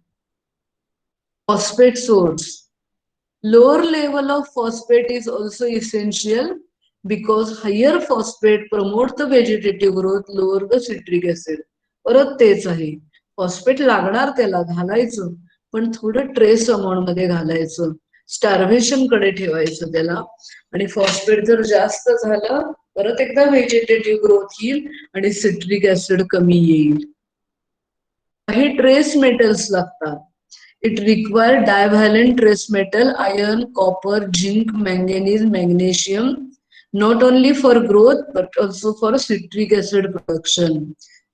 Phosphate source. Lower level of phosphate is also essential because higher phosphate promote the vegetative growth, lower the citric acid. परत तेच आहे, फॉस्फेट लागणार त्याला घालायचं पण थोडं ट्रेस अमाऊंट मध्ये घालायचं, स्टार्वेशन कडे ठेवायचं त्याला. आणि फॉस्फेट जर जास्त झालं परत एकदा व्हेजिटेटिव्ह ग्रोथ येईल आणि सिट्रिक ऍसिड कमी येईल. काही ट्रेस मेटल्स लागतात. It requires divalent trace metal, iron, copper, zinc, manganese, magnesium, not only for growth but also for citric acid production.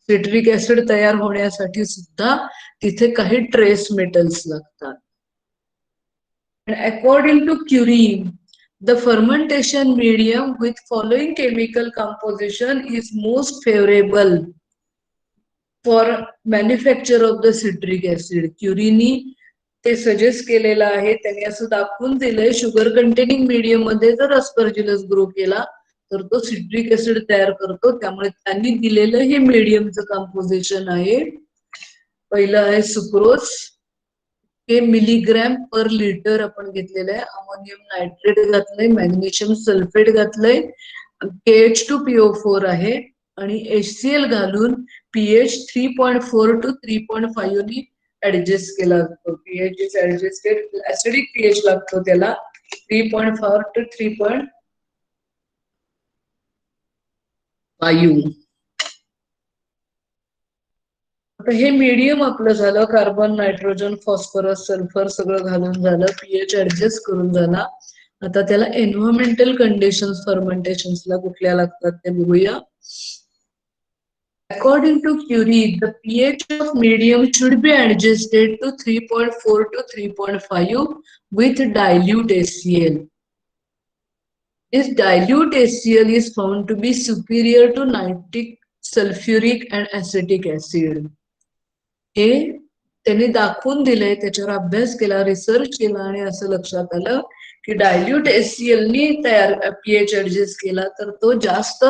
Citric acid तयार होण्यासाठी सुद्धा तिथे काही ट्रेस मेटल्स लागतात. According to Curie, the fermentation medium with following chemical composition is most favorable for manufacture of the citric acid. क्युरीनी ते suggest केलेलं आहे. त्यांनी असं दाखवून दिलंय शुगर कंटेनिंग मीडियम मध्ये जर अस्परजिलस ग्रो केला तर तो सिट्रिक ऍसिड तयार करतो. त्यामुळे त्यांनी दिलेलं हे मीडियमचं कंपोजिशन आहे. पहिलं आहे सुक्रोज, हे मिलीग्रॅम पर लिटर आपण घेतलेलं आहे. अमोनियम नायट्रेट घातलंय, मॅग्नेशियम सल्फेट घातलंय, KH2PO4 आहे आणि HCl घालून pH 3.4 to 3.5 नी ऍडजस्ट केला जातो. pH is adjusted, acidic pH लागतो त्याला 3.4 to 3.5. आता हे मीडियम आपलं झालं. कार्बन, नायट्रोजन, फॉस्फरस, सल्फर सगळं घालून झालं, pH ऍडजस्ट करून झाला. आता त्याला एन्व्हायरमेंटल कंडिशन्स फर्मेंटेशन्सला कुठल्या लागतात ते बघूया. According to Curie, the pH of medium should be adjusted to 3.4 to 3.5 with dilute HCl. This dilute HCl is found to be superior to nitric, sulfuric and acetic acid. हे त्यांनी दाखवून दिलंय, त्याच्यावर अभ्यास केला, रिसर्च केला आणि असं लक्षात आलं की डायल्यूट HCl नी तयार pH ऍडजस्ट केला तर तो जास्त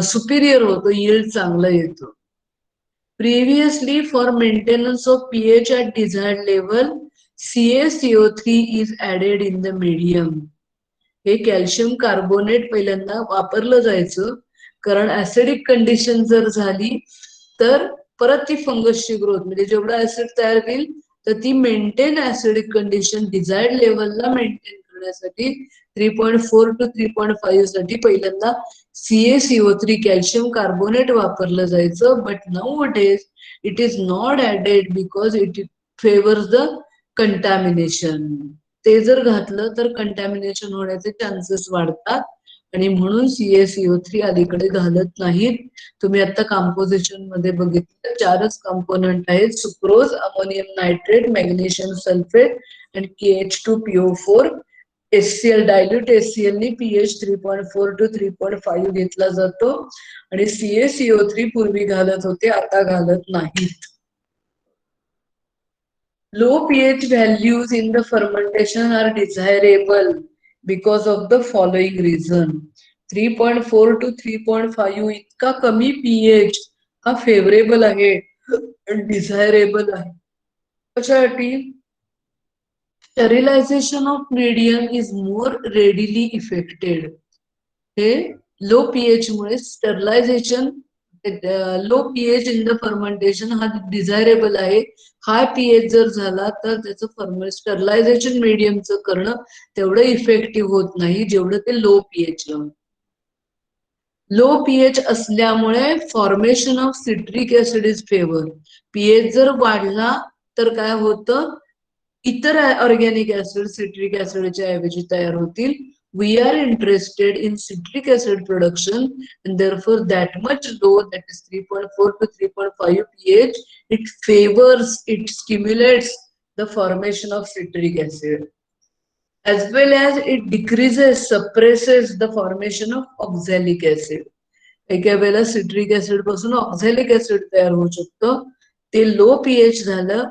सुपिरियर होतो, यील्ड चांगला येतो. Previously for maintenance of pH at desired level, CaCO3 is added in the medium. हे कॅल्शियम कार्बोनेट पहिल्यांदा वापरलं जायचं कारण ऍसिडिक कंडिशन जर झाली तर परत ती फंगसची ग्रोथ, म्हणजे जेवढा ऍसिड तयार होईल तर ती मेंटेन ऍसिडिक कंडिशन डिझायर्ड लेवलला मेंटेन करण्यासाठी 3.4 to 3.5 साठी पहिल्यांदा CaCO3 कॅल्शियम कार्बोनेट वापरलं जायचं. But nowadays it is not added because it favours the contamination. ते जर घातलं तर कंटॅमिनेशन होण्याचे चान्सेस वाढतात आणि म्हणून CaCO3 अलीकडे घालत नाहीत. तुम्ही आता कंपोजिशन मध्ये बघितलं 4च कंपोनंट आहेत, sucrose, ammonium nitrate, magnesium sulphate आणि KH2PO4. HCl डायल्यूट HCl नी pH 3.4 to 3.5 घेतला जातो आणि CaCO3 पूर्वी घालत होते, आता घालत नाहीत. Low pH values in the fermentation are desirable because of the following reason. 3.4 to 3.5 इतका कमी pH हा फेवरेबल आहे, डिझायरेबल आहे. कशासाठी? Sterilization of medium is more readily effected. हे लो पीएच मुळे sterilisation, low pH in the fermentation हा desirable आहे. हाय पीएच जर झाला तर त्याचं स्टरलायझेशन मीडियमचं करणं तेवढं इफेक्टिव्ह होत नाही जेवढं ते लो पीएच ला. लो पीएच असल्यामुळे formation of citric acid is favour. PH जर वाढला तर काय होतं, इतर ऑर्गॅनिक ऍसिड सिट्रिक ऍसिडच्या ऐवजी तयार होतील. We are interested in citric acid production and therefore that much low, that is 3.4 to 3.5 pH, it favors, it stimulates the formation of citric acid, as well as it decreases, suppresses the formation of oxalic acid. एका वेळेला citric acid पासून oxalic acid तयार होऊ शकतं. ते low pH झालं,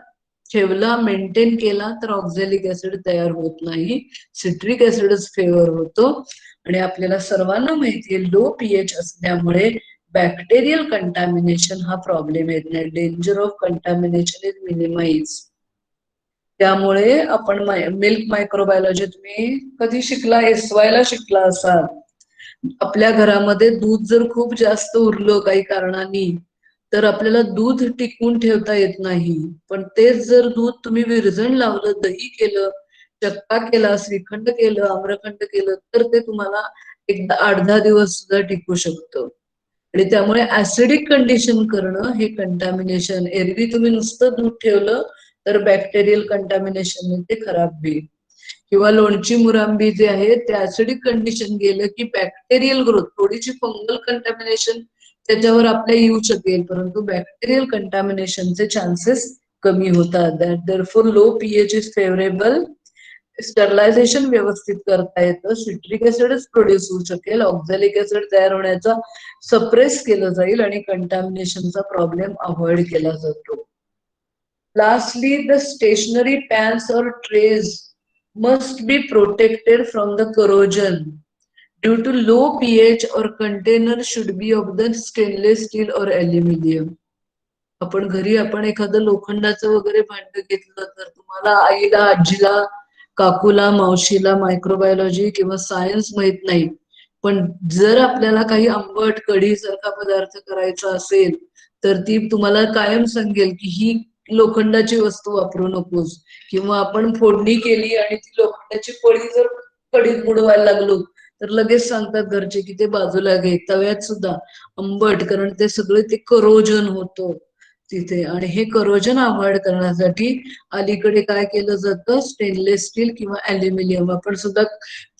ठेवला, maintain केला तर ऑक्झॅलिक ऍसिड तयार होत नाही, सिट्रिक ऍसिडच फेवर होतो. आणि आपल्याला सर्वांना माहितीये लो पीएच असल्यामुळे बॅक्टेरियल कंटॅमिनेशन हा प्रॉब्लेम येत नाही. Danger of contamination is minimize. त्यामुळे आपण मिल्क मायक्रोबायोलॉजी तुम्ही कधी शिकला? SY ला शिकला असाल. आपल्या घरामध्ये दूध जर खूप जास्त उरलं काही कारणाने तर आपल्याला दूध टिकवून ठेवता येत नाही, पण तेच जर दूध तुम्ही विरजण लावलं, दही केलं, चक्का केला, श्रीखंड केलं, आम्रखंड केलं तर ते तुम्हाला एकदा 8-10 दिवस सुद्धा टिकू शकतं. आणि त्यामुळे ऍसिडिक कंडिशन करणं हे कंटॅमिनेशन, एरवी तुम्ही नुसतं दूध ठेवलं तर बॅक्टेरियल कंटॅमिनेशन ते खराब होईल. किंवा लोणची मुरांबी जे आहे ते ऍसिडिक कंडिशन गेलं की बॅक्टेरियल ग्रोथ, थोडीशी फंगल कंटॅमिनेशन त्याच्यावर आपल्या येऊ शकेल, परंतु बॅक्टेरियल कंटॅमिनेशनचे चान्सेस कमी होतात. Therefore low pH is favourable. Sterilisation व्यवस्थित करता येतं, सिट्रिक ऍसिडच प्रोड्यूस होऊ शकेल, ऑक्झॅलिक ऍसिड तयार होण्याचा सप्रेस केलं जाईल आणि कंटॅमिनेशनचा प्रॉब्लेम अवॉइड केला जातो. Lastly, the stationary pans or trays must be protected from the corrosion. Due to low pH, or container should be of the stainless steel or aluminum. आपण घरी आपण एखादं लोखंडाचं वगैरे भांड घेतलं तर तुम्हाला आईला, आजीला, काकूला, मावशीला मायक्रोबायोलॉजी किंवा सायन्स माहित नाही, पण जर आपल्याला काही आंबट कढी सारखा पदार्थ करायचा असेल तर ती तुम्हाला कायम सांगेल की ही लोखंडाची वस्तू वापरू नकोस. किंवा आपण फोडणी केली आणि ती लोखंडाची पळी जर कढीत बुडवायला लागलो तर लगेच सांगतात घरचे की ते बाजूला घे. तव्यात सुद्धा आंबट, कारण ते सगळे ते करोजन होतं तिथे, आणि हे करोजन अवॉइड करण्यासाठी अलीकडे काय केलं जातं, स्टेनलेस स्टील किंवा अल्युमिनियम. आपण सुद्धा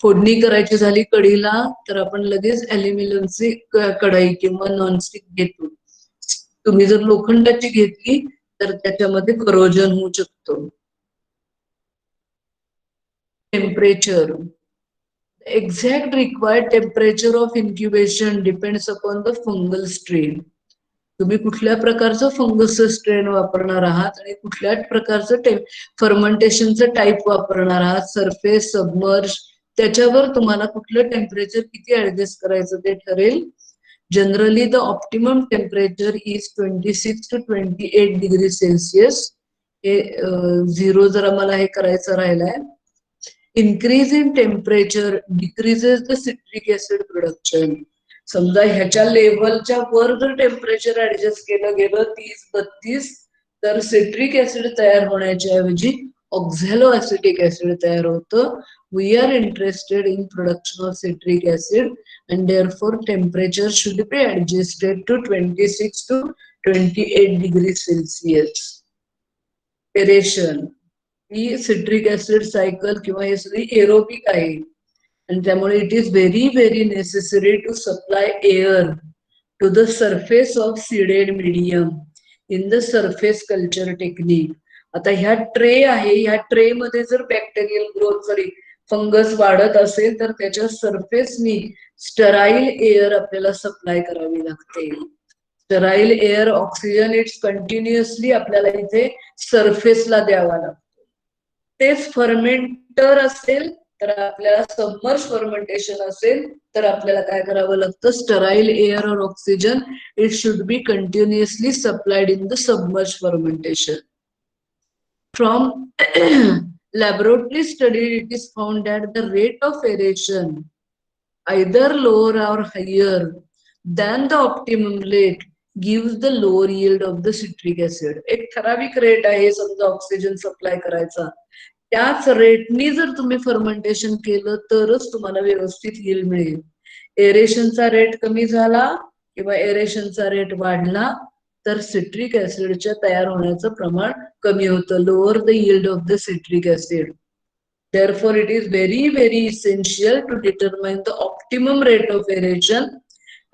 फोडणी करायची झाली कढीला तर आपण लगेच अल्युमिनियमची कढई किंवा नॉनस्टिक घेतो. तुम्ही जर लोखंडाची घेतली तर त्याच्यामध्ये करोजन होऊ शकतो. Temperature, exact required temperature of incubation depends upon the fungal strain. तुम्ही कुठल्या प्रकारचं फंगस स्ट्रेन वापरणार आहात आणि कुठल्या प्रकारचं फर्मेंटेशनचं टाईप वापरणार आहात, सरफेस, सबमर्ज, त्याच्यावर तुम्हाला कुठलं टेम्परेचर किती ऍडजस्ट करायचं ते ठरेल. Generally the optimum temperature is 26 to 28 degree Celsius. हे 0 जर आम्हाला हे करायचं राहिलंय. Increase in temperature decreases the citric acid production. समजा ह्याच्या लेवलच्या वर जर टेम्परेचर ऍडजस्ट केलं गेलं 30-32 तर सिट्रिक ऍसिड तयार होण्याच्या ऐवजी ऑक्झॅलो ऍसिटिक ऍसिड तयार होतं. We are interested in production of citric acid and therefore temperature should be adjusted to 26 to 28 degrees Celsius. Aeration ही सिट्रिक ऍसिड सायकल किंवा हे सगळी एरोबिक आहे आणि त्यामुळे it is very very necessary to supply air to the surface of seeded medium in the surface culture technique. आता ह्या tray आहे, ह्या ट्रे मध्ये जर बॅक्टेरियल ग्रोथ, सॉरी फंगस वाढत असेल तर त्याच्या सरफेसनी स्टराईल एअर आपल्याला सप्लाय करावी लागते. Sterile air oxygen it's continuously आपल्याला इथे सरफेसला द्यावा लागतो. तेच फर्मेंटर असेल तर आपल्याला सबमर्ज फर्मेंटेशन असेल तर आपल्याला काय करावं लागतं, स्टराईल एअर और oxygen it should B continuously supplied in the submerge fermentation. From laboratory study, it is found that the rate of aeration either lower or higher than the optimum rate gives the lower yield of the citric acid. एक ठराविक rate आहे समजा oxygen supply करायचा, त्याच रेटनी जर तुम्ही fermentation केलं तरच तुम्हाला व्यवस्थित यील्ड मिळेल. एरेशनचा रेट कमी झाला किंवा एरेशनचा रेट वाढला तर सिट्रिक ऍसिडच्या तयार होण्याचं प्रमाण कमी होतं. Lower the yield of the citric acid. Therefore, it is very, very essential to determine the optimum rate of aeration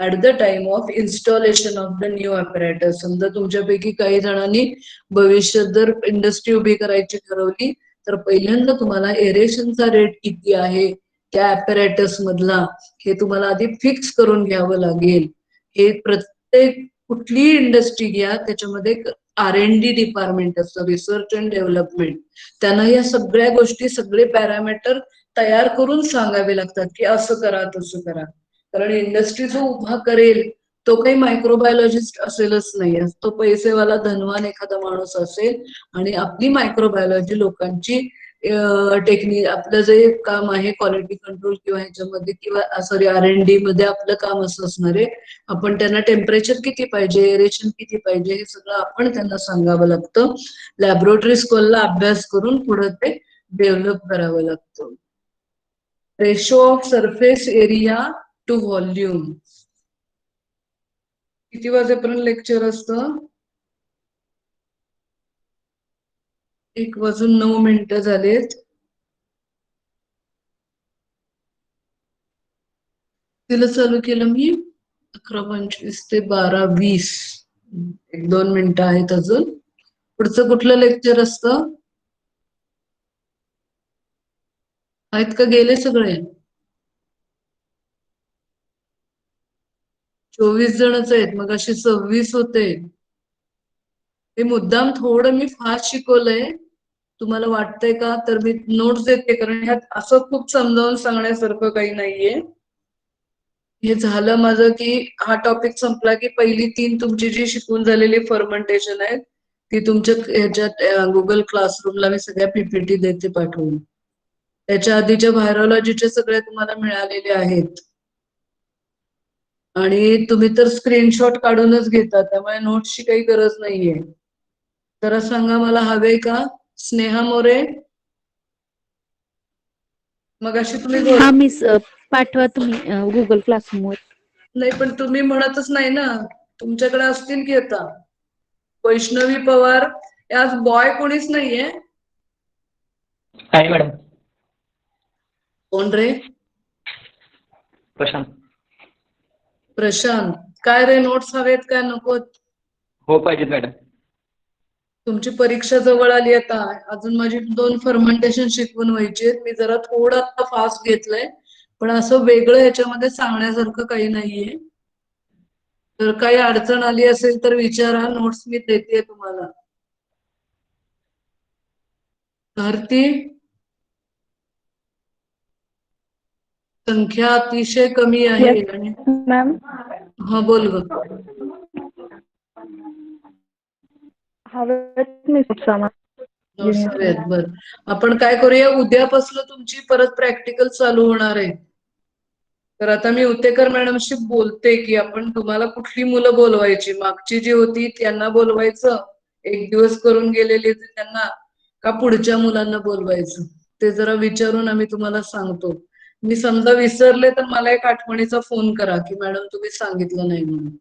at the time of installation of the new apparatus. समजा तुमच्यापैकी काही जणांनी भविष्यात जर इंडस्ट्री उभी करायची ठरवली तर पहिल्यांदा तुम्हाला एरेशनचा रेट किती आहे त्या apparatus मधला हे तुम्हाला आधी फिक्स करून घ्यावं लागेल. हे प्रत्येक कुठली इंडस्ट्री घ्या त्याच्यामध्ये R&D डिपार्टमेंट असतं, रिसर्च अँड डेव्हलपमेंट. त्यांना या सगळ्या गोष्टी सगळे पॅरामीटर तयार करून सांगावे लागतात की असं करा तसं करा. कारण इंडस्ट्री जो उभा करेल तो काही मायक्रोबायोलॉजिस्ट असेलच नाही, तो पैसेवाला धनवान एखादा माणूस असेल आणि आपली मायक्रोबायोलॉजी लोकांची टेक्निक आपलं जे काम आहे क्वालिटी कंट्रोल किंवा ह्याच्यामध्ये किंवा सॉरी R&D मध्ये आपलं काम असं असणार आहे. आपण त्यांना टेम्परेचर किती पाहिजे, एरेशन किती पाहिजे हे सगळं आपण त्यांना सांगावं लागतं. लॅबोरेटरी स्कूलला अभ्यास करून पुढे ते डेव्हलप करावं लागतं. Ratio of surface area to volume. किती वाजेपर्यंत लेक्चर असतं? 1:09 झालेत. तिला चालू केलं मी 11:25 ते 12:20. 1-2 मिनिटं आहेत अजून. पुढचं कुठलं लेक्चर असतं? आहेत का गेले सगळे? 24 जणच आहेत, मग अशी 26 होते. हे मुद्दाम थोडं मी फास्ट शिकवलंय, तुम्हाला वाटतंय का? तर मी नोट्स देते कारण ह्यात असं खूप समजावून सांगण्यासारखं काही नाहीये. हे झालं माझं की हा टॉपिक संपला की पहिली 3 तुमची जी शिकून झालेली फर्मेंटेशन आहेत ती तुमच्या ह्याच्यात गुगल क्लासरूमला मी सगळ्या पीपीटी देते पाठवून. त्याच्या आधीच्या व्हायरोलॉजीच्या सगळ्या तुम्हाला मिळालेल्या आहेत आणि तुम्ही तर स्क्रीनशॉट काढूनच घेता, त्यामुळे नोट्सची काही गरज नाहीये. जरा सांगा मला हवे का? स्नेहा मोरे, मग अशी तुम्ही हा मिस पाठवा तुम्ही गुगल क्लासरूमवर. नाही पण तुम्ही म्हणतच नाही ना, तुमच्याकडे असतील की आता. वैष्णवी पवार, आज बॉय कोणीच नाहीये. आहे मॅडम. कोण रे? प्रशांत. प्रशांत. काय रे, नोट्स हवेत काय नकोत? हो पाहिजेत मॅडम. तुमची परीक्षा जवळ आली आता, अजून माझी 2 फर्मेंटेशन शिकवून व्हायचे. मी जरा थोडं आता फास्ट घेतलंय पण असं वेगळं ह्याच्यामध्ये सांगण्यासारखं काही नाहीये. तर काही अडचण आली असेल तर विचारा, नोट्स मी देते तुम्हाला. भारती, संख्या अतिशय कमी आहे आणि मॅम हा बोल ग. नोट्स हवेत. बर, आपण काय करूया, उद्यापासून तुमची परत प्रॅक्टिकल चालू होणार आहे. तर आता मी उतेकर मॅडमशी बोलते की आपण तुम्हाला कुठली मुलं बोलवायची, मागची जी होती त्यांना बोलवायचं, 1 दिवस करून गेलेली त्यांना, का पुढच्या मुलांना बोलवायचं ते जरा विचारून आम्ही तुम्हाला सांगतो. मी समजा विसरले तर मला एक आठवणीचा फोन करा की मॅडम तुम्ही सांगितलं नाही म्हणून.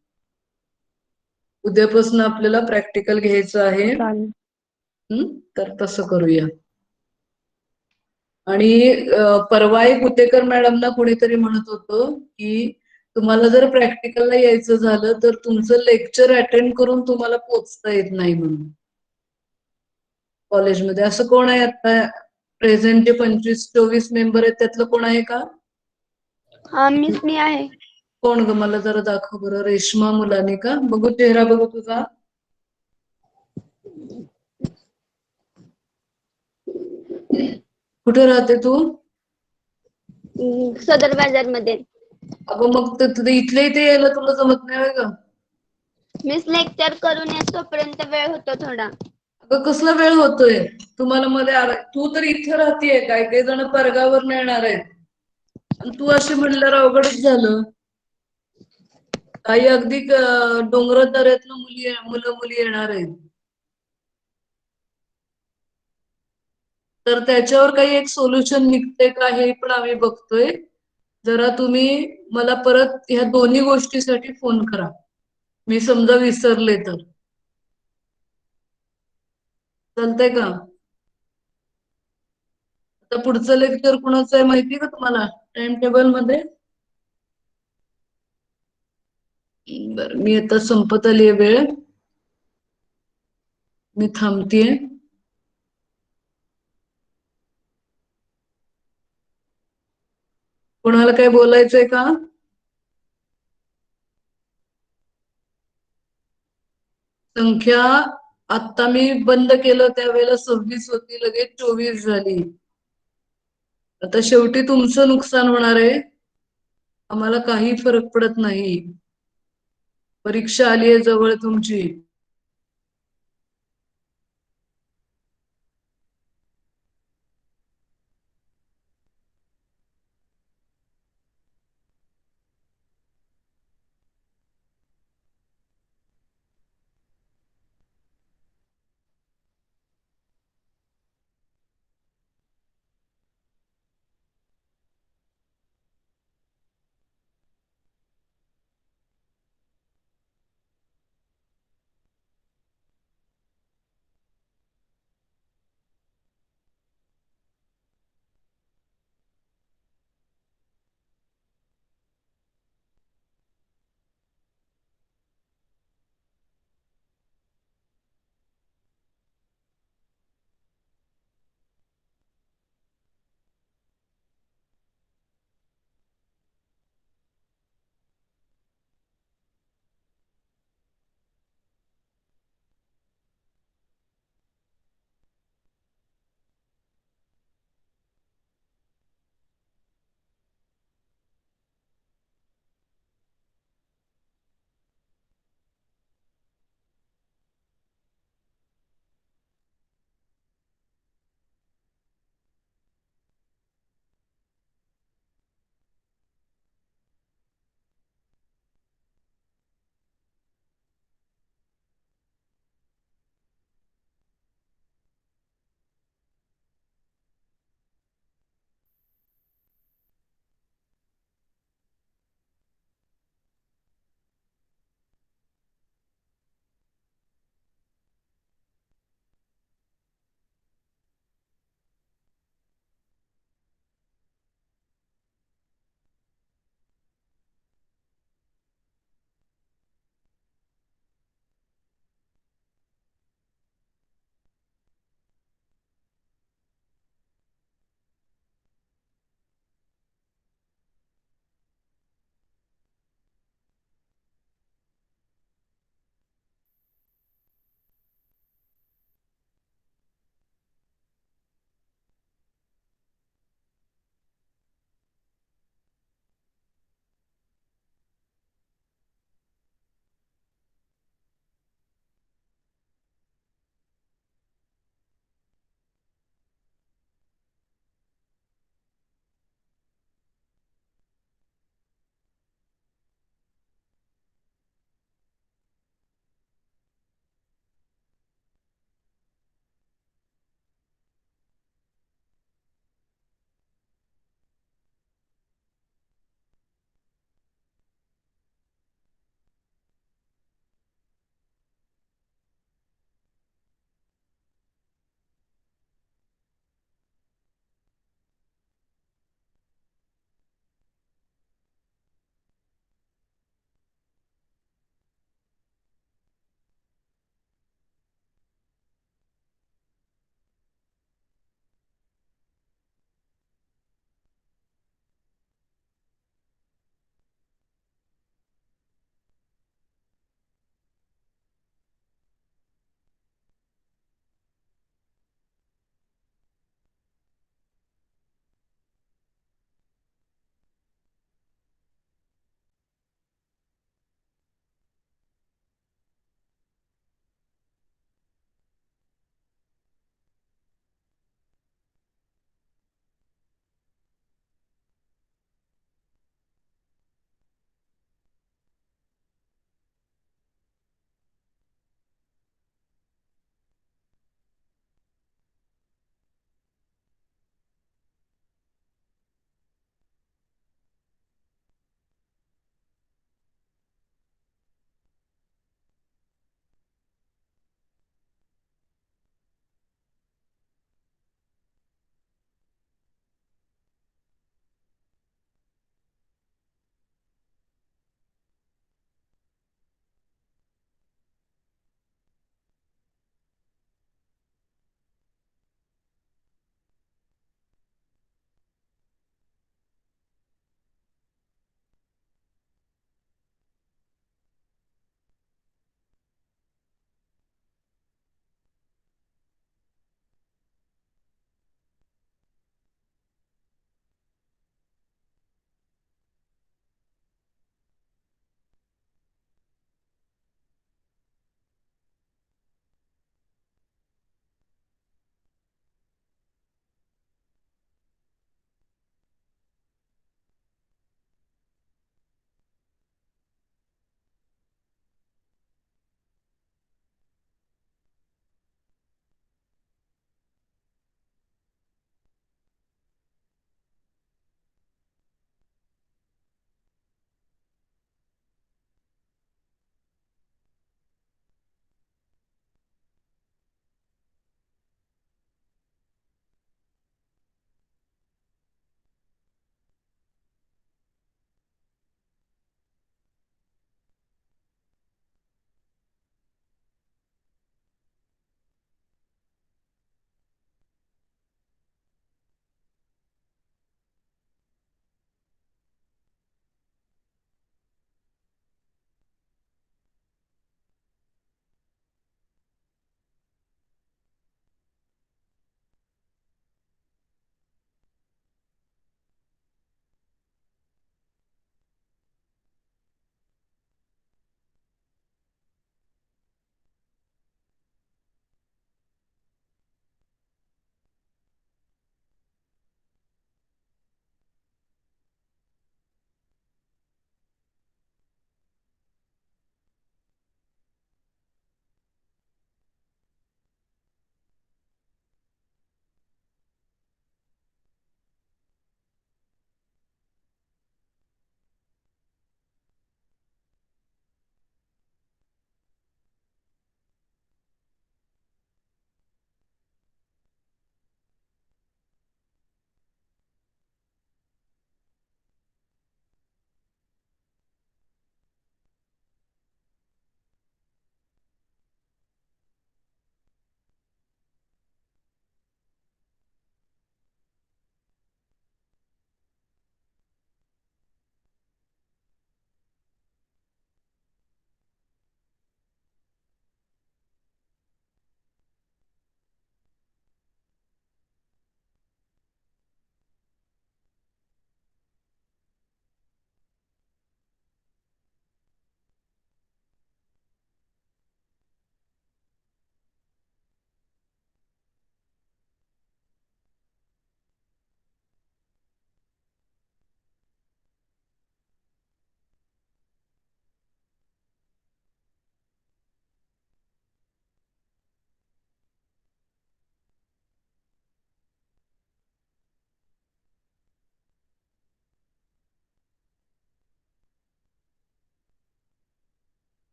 उद्यापासून आपल्याला प्रॅक्टिकल घ्यायचं आहे. तर तसं करूया. आणि परवा एक उतेकर मॅडमना कोणीतरी म्हणत होतं की तुम्हाला जर प्रॅक्टिकलला यायचं झालं तर तुमचं लेक्चर अटेंड करून तुम्हाला पोहोचता येत नाही म्हणून कॉलेजमध्ये. असं कोण आहे आता प्रेझेंट जे 25-24 मेंबर आहेत त्यातलं कोण आहे का? हा मिस मी आहे. कोण ग मला जरा दाखव बरं. रेश्मा मुलानी का? बघू चेहरा बघू तुझा. कुठे राहते तू? सदर बाजार मध्ये. अगं मग ते इथल्या इथे यायला तुला जमत नाही होय ग? मिस लेक्चर करून येतोपर्यंत वेळ होतो थोडा. अगं कसला वेळ होतोय? तुम्हाला मध्ये तू तर इथे राहतेय, काही काही जण परगावर येणार आहेत आणि तू अशी म्हणल्यावर अवघडच झालं. काही अगदी डोंगर दऱ्यातनं मुलं मुली येणार आहेत. तर त्याच्यावर काही एक सोल्युशन निघते का हे पण आम्ही बघतोय. जरा तुम्ही मला परत ह्या दोन्ही गोष्टीसाठी फोन करा. मी समजा विसरले तर चालतंय का? आता पुढचं लेक्चर कुणाचं आहे माहिती का तुम्हाला टाइम टेबल मध्ये? बर मी आता संपत आली वेळ. मी थांबतेय. कोणाला काय बोलायचंय का? संख्या आता मी बंद केलं त्यावेळेला 26 होती, लगेच 24 झाली. आता शेवटी तुमचं नुकसान होणार आहे. आम्हाला काही फरक पडत नाही. परीक्षा आली आहे जवळ तुमची.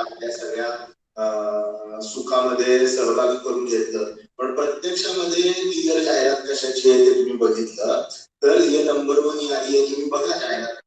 आपल्या सगळ्या सुखामध्ये सहभागी करून घेतलं, पण प्रत्यक्षामध्ये ती जर जाहिरात कशाची आहे ते तुम्ही बघितलं तर हे नंबर 1 यादी आहे, तुम्ही बघा जाहिरात